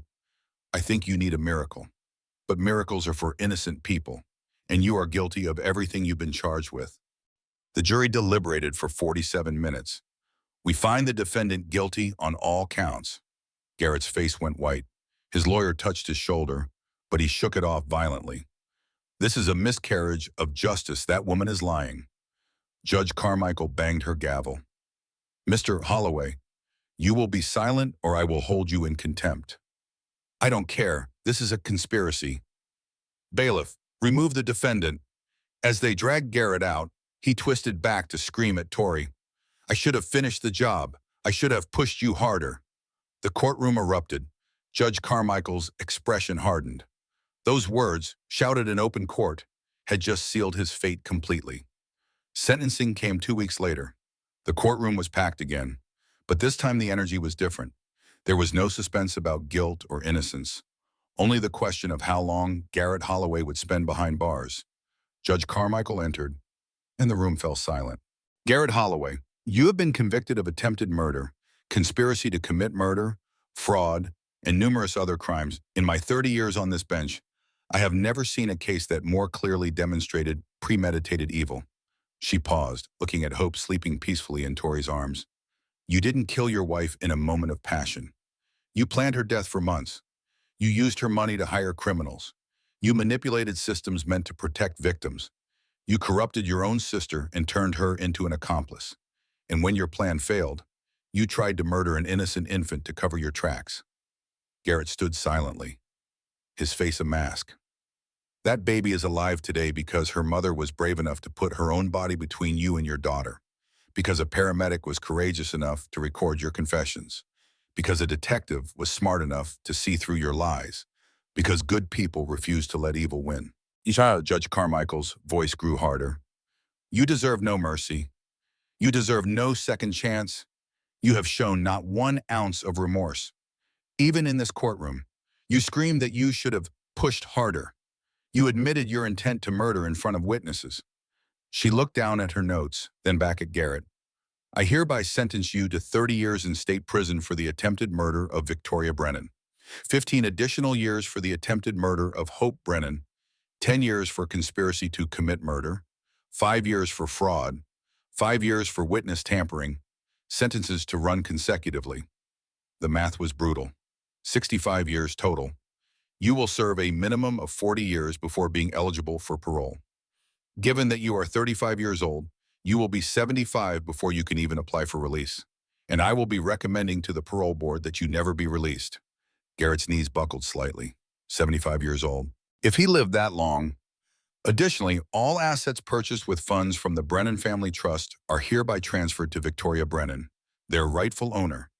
I think you need a miracle. But miracles are for innocent people, and you are guilty of everything you've been charged with. The jury deliberated for 47 minutes. We find the defendant guilty on all counts. Garrett's face went white. His lawyer touched his shoulder, but he shook it off violently. This is a miscarriage of justice. That woman is lying. Judge Carmichael banged her gavel. Mr. Holloway, you will be silent or I will hold you in contempt. I don't care. This is a conspiracy. Bailiff, remove the defendant. As they dragged Garrett out, he twisted back to scream at Tori. I should have finished the job. I should have pushed you harder. The courtroom erupted. Judge Carmichael's expression hardened. Those words, shouted in open court, had just sealed his fate completely. Sentencing came 2 weeks later. The courtroom was packed again, but this time the energy was different. There was no suspense about guilt or innocence, only the question of how long Garrett Holloway would spend behind bars. Judge Carmichael entered, and the room fell silent. Garrett Holloway, you have been convicted of attempted murder, conspiracy to commit murder, fraud, and numerous other crimes. In my 30 years on this bench, I have never seen a case that more clearly demonstrated premeditated evil. She paused, looking at Hope sleeping peacefully in Tori's arms. You didn't kill your wife in a moment of passion. You planned her death for months. You used her money to hire criminals. You manipulated systems meant to protect victims. You corrupted your own sister and turned her into an accomplice. And when your plan failed, you tried to murder an innocent infant to cover your tracks. Garrett stood silently, his face a mask. That baby is alive today because her mother was brave enough to put her own body between you and your daughter, because a paramedic was courageous enough to record your confessions, because a detective was smart enough to see through your lies, because good people refused to let evil win. Judge Carmichael's voice grew harder. You deserve no mercy. You deserve no second chance. You have shown not 1 ounce of remorse. Even in this courtroom, you screamed that you should have pushed harder. You admitted your intent to murder in front of witnesses. She looked down at her notes, then back at Garrett. I hereby sentence you to 30 years in state prison for the attempted murder of Victoria Brennan, 15 additional years for the attempted murder of Hope Brennan, 10 years for conspiracy to commit murder, 5 years for fraud, 5 years for witness tampering, sentences to run consecutively. The math was brutal. 65 years total. You will serve a minimum of 40 years before being eligible for parole. Given that you are 35 years old, you will be 75 before you can even apply for release. And I will be recommending to the parole board that you never be released. Garrett's knees buckled slightly. 75 years old. If he lived that long. Additionally, all assets purchased with funds from the Brennan Family Trust are hereby transferred to Victoria Brennan, their rightful owner.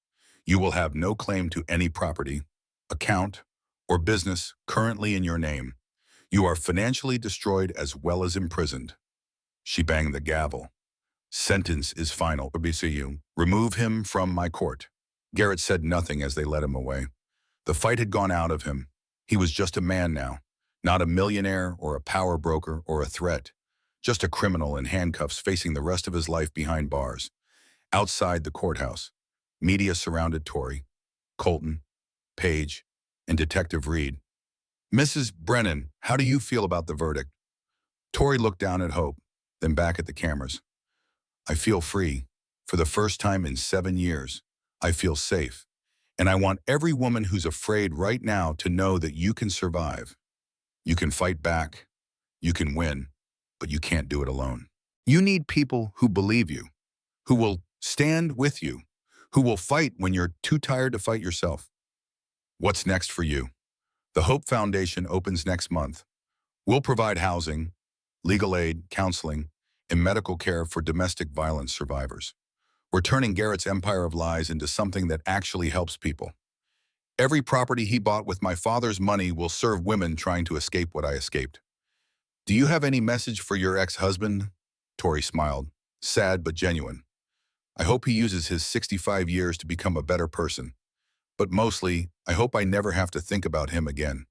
You will have no claim to any property, account, or business currently in your name. You are financially destroyed as well as imprisoned. She banged the gavel. Sentence is final. BCU. Remove him from my court. Garrett said nothing as they led him away. The fight had gone out of him. He was just a man now, not a millionaire or a power broker or a threat, just a criminal in handcuffs facing the rest of his life behind bars. Outside the courthouse, media surrounded Tori, Colton, Paige, and Detective Reed. Mrs. Brennan, how do you feel about the verdict? Tori looked down at Hope, then back at the cameras. I feel free. For the first time in 7 years, I feel safe. And I want every woman who's afraid right now to know that you can survive. You can fight back. You can win, but you can't do it alone. You need people who believe you, who will stand with you, who will fight when you're too tired to fight yourself. What's next for you? The Hope Foundation opens next month. We'll provide housing, legal aid, counseling, and medical care for domestic violence survivors. We're turning Garrett's empire of lies into something that actually helps people. Every property he bought with my father's money will serve women trying to escape what I escaped. Do you have any message for your ex-husband? Tori smiled, sad but genuine. I hope he uses his 65 years to become a better person. But mostly, I hope I never have to think about him again.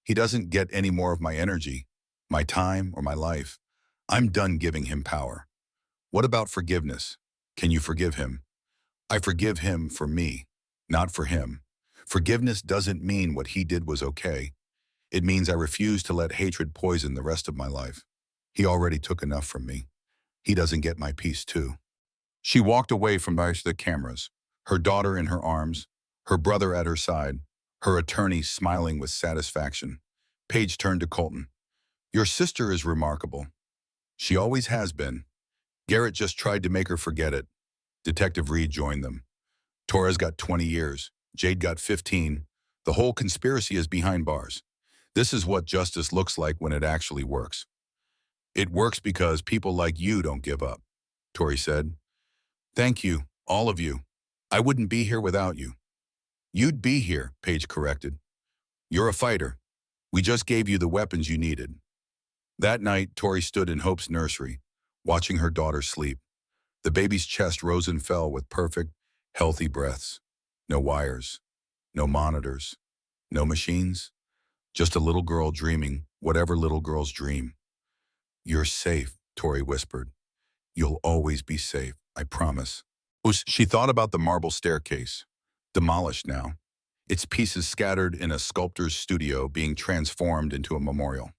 He doesn't get any more of my energy, my time, or my life. I'm done giving him power. What about forgiveness? Can you forgive him? I forgive him for me, not for him. Forgiveness doesn't mean what he did was okay. It means I refuse to let hatred poison the rest of my life. He already took enough from me. He doesn't get my peace too. She walked away from the cameras, her daughter in her arms, her brother at her side, her attorney smiling with satisfaction. Paige turned to Colton. Your sister is remarkable. She always has been. Garrett just tried to make her forget it. Detective Reed joined them. Torres got 20 years. Jade got 15. The whole conspiracy is behind bars. This is what justice looks like when it actually works. It works because people like you don't give up, Tori said. Thank you, all of you. I wouldn't be here without you. You'd be here, Paige corrected. You're a fighter. We just gave you the weapons you needed. That night, Tori stood in Hope's nursery, watching her daughter sleep. The baby's chest rose and fell with perfect, healthy breaths. No wires, no monitors, no machines. Just a little girl dreaming whatever little girls dream. You're safe, Tori whispered. You'll always be safe, I promise. She thought about the marble staircase, demolished now, its pieces scattered in a sculptor's studio being transformed into a memorial.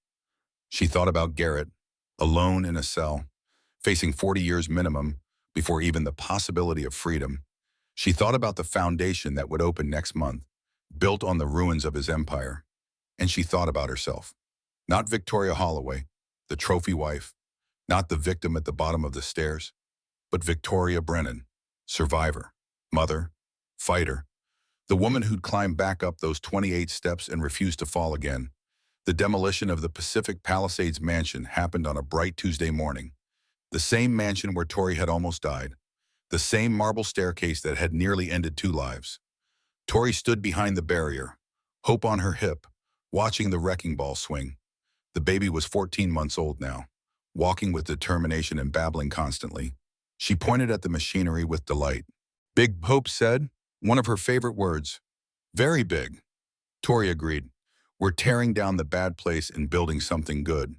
She thought about Garrett, alone in a cell, facing 40 years minimum before even the possibility of freedom. She thought about the foundation that would open next month, built on the ruins of his empire. And she thought about herself. Not Victoria Holloway, the trophy wife, not the victim at the bottom of the stairs, but Victoria Brennan, survivor, mother, fighter, the woman who'd climbed back up those 28 steps and refused to fall again. The demolition of the Pacific Palisades mansion happened on a bright Tuesday morning. The same mansion where Tori had almost died. The same marble staircase that had nearly ended 2 lives. Tori stood behind the barrier, Hope on her hip, watching the wrecking ball swing. The baby was 14 months old now, walking with determination and babbling constantly. She pointed at the machinery with delight. Big, Hope said, one of her favorite words. Very big. Tori agreed. We're tearing down the bad place and building something good.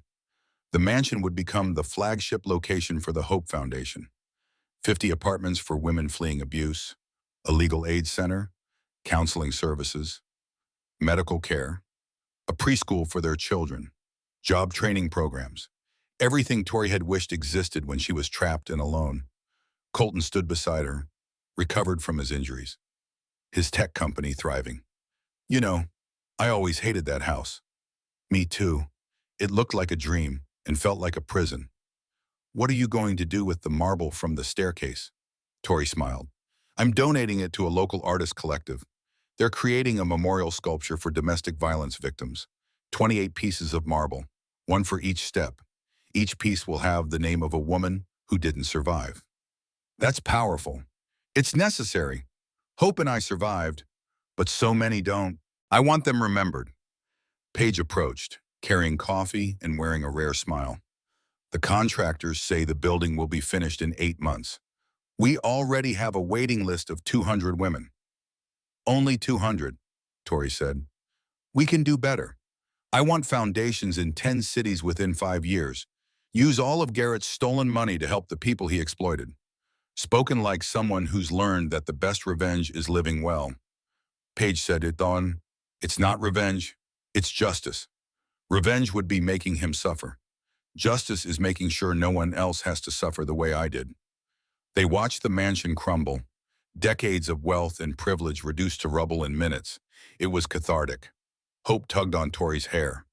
The mansion would become the flagship location for the Hope Foundation. 50 apartments for women fleeing abuse, a legal aid center, counseling services, medical care, a preschool for their children, job training programs. Everything Tori had wished existed when she was trapped and alone. Colton stood beside her, recovered from his injuries. His tech company thriving. You know, I always hated that house. Me too. It looked like a dream and felt like a prison. What are you going to do with the marble from the staircase? Tori smiled. I'm donating it to a local artist collective. They're creating a memorial sculpture for domestic violence victims. 28 pieces of marble, one for each step. Each piece will have the name of a woman who didn't survive. That's powerful. It's necessary. Hope and I survived, but so many don't. I want them remembered. Paige approached, carrying coffee and wearing a rare smile. The contractors say the building will be finished in 8 months. We already have a waiting list of 200 women. Only 200, Tori said. We can do better. I want foundations in 10 cities within 5 years. Use all of Garrett's stolen money to help the people he exploited. Spoken like someone who's learned that the best revenge is living well. Paige said it on. It's not revenge, it's justice. Revenge would be making him suffer. Justice is making sure no one else has to suffer the way I did. They watched the mansion crumble, decades of wealth and privilege reduced to rubble in minutes. It was cathartic. Hope tugged on Tori's hair.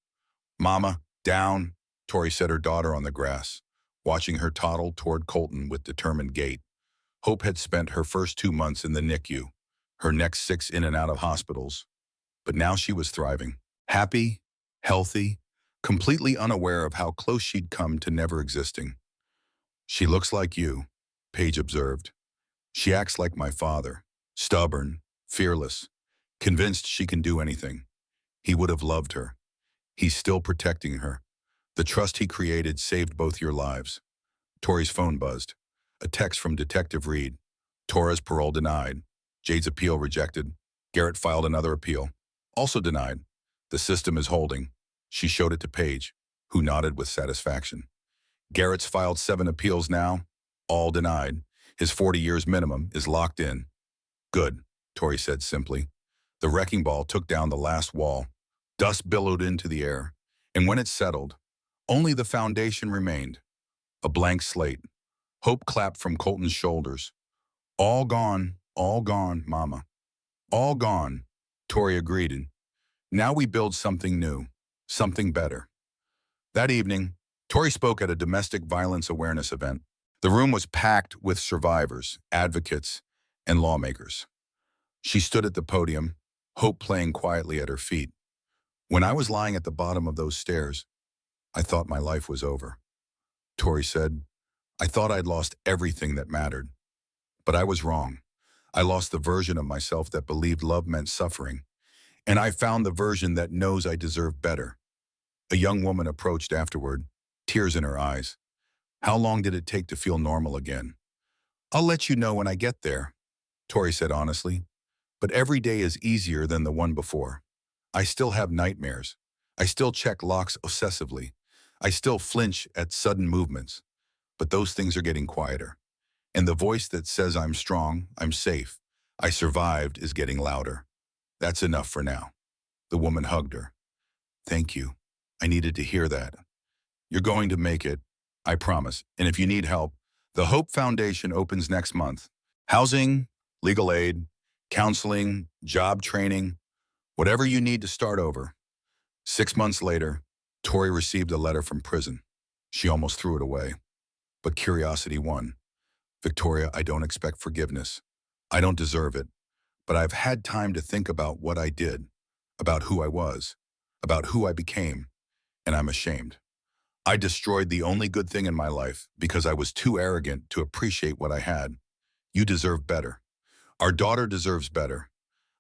Mama, down, Tori set her daughter on the grass, watching her toddle toward Colton with determined gait. Hope had spent her first 2 months in the NICU, her next 6 in and out of hospitals. But now she was thriving, happy, healthy, completely unaware of how close she'd come to never existing. She looks like you, Paige observed. She acts like my father, stubborn, fearless, convinced she can do anything. He would have loved her. He's still protecting her. The trust he created saved both your lives. Tori's phone buzzed. A text from Detective Reed. Tora's parole denied. Jade's appeal rejected. Garrett filed another appeal. Also denied. The system is holding. She showed it to Paige, who nodded with satisfaction. Garrett's filed 7 appeals now, all denied. His 40 years minimum is locked in. Good, Tori said simply. The wrecking ball took down the last wall. Dust billowed into the air, and when it settled, only the foundation remained, a blank slate. Hope clapped from Colton's shoulders. All gone, Mama. All gone, Tori agreed. And now we build something new, something better. That evening, Tori spoke at a domestic violence awareness event. The room was packed with survivors, advocates, and lawmakers. She stood at the podium, Hope playing quietly at her feet. When I was lying at the bottom of those stairs, I thought my life was over. Tori said, I thought I'd lost everything that mattered. But I was wrong. I lost the version of myself that believed love meant suffering. And I found the version that knows I deserve better. A young woman approached afterward, tears in her eyes. How long did it take to feel normal again? I'll let you know when I get there, Tori said honestly. But every day is easier than the one before. I still have nightmares. I still check locks obsessively. I still flinch at sudden movements. But those things are getting quieter. And the voice that says I'm strong, I'm safe, I survived is getting louder. That's enough for now. The woman hugged her. Thank you. I needed to hear that. You're going to make it, I promise. And if you need help, the Hope Foundation opens next month. Housing, legal aid, counseling, job training, whatever you need to start over. 6 months later, Tori received a letter from prison. She almost threw it away. But curiosity won. Victoria, I don't expect forgiveness. I don't deserve it. But I've had time to think about what I did, about who I was, about who I became, and I'm ashamed. I destroyed the only good thing in my life because I was too arrogant to appreciate what I had. You deserve better. Our daughter deserves better.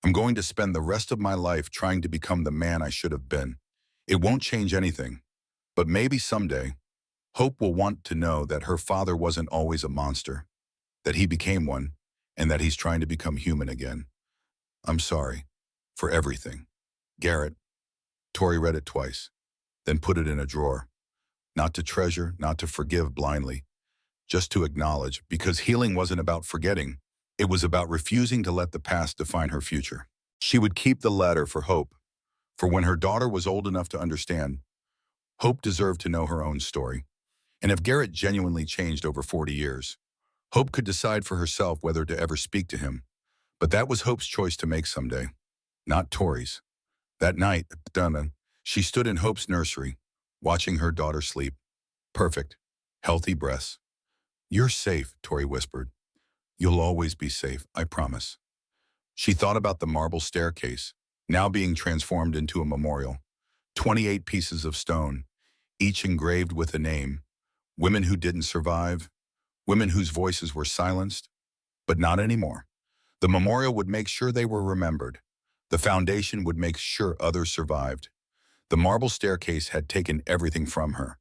I'm going to spend the rest of my life trying to become the man I should have been. It won't change anything, but maybe someday, Hope will want to know that her father wasn't always a monster, that he became one, and that he's trying to become human again. I'm sorry for everything. Garrett. Tori read it twice, then put it in a drawer. Not to treasure, not to forgive blindly, just to acknowledge, because healing wasn't about forgetting. It was about refusing to let the past define her future. She would keep the letter for Hope, for when her daughter was old enough to understand, Hope deserved to know her own story. And if Garrett genuinely changed over 40 years, Hope could decide for herself whether to ever speak to him. But that was Hope's choice to make someday, not Tori's. That night, at Dunnan, she stood in Hope's nursery, watching her daughter sleep. Perfect, healthy breaths. You're safe, Tori whispered. You'll always be safe, I promise. She thought about the marble staircase, now being transformed into a memorial. 28 pieces of stone, each engraved with a name. Women who didn't survive, women whose voices were silenced, but not anymore. The memorial would make sure they were remembered. The foundation would make sure others survived. The marble staircase had taken everything from her,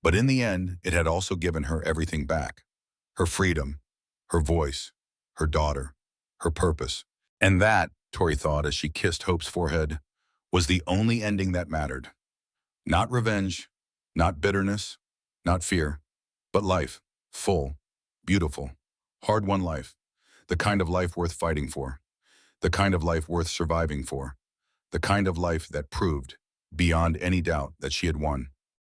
but in the end, it had also given her everything back. Her freedom, her voice, her daughter, her purpose. And that, Tori thought as she kissed Hope's forehead, was the only ending that mattered. Not revenge, not bitterness, not fear, but life, full, beautiful, hard-won life, the kind of life worth fighting for, the kind of life worth surviving for, the kind of life that proved, beyond any doubt, that she had won.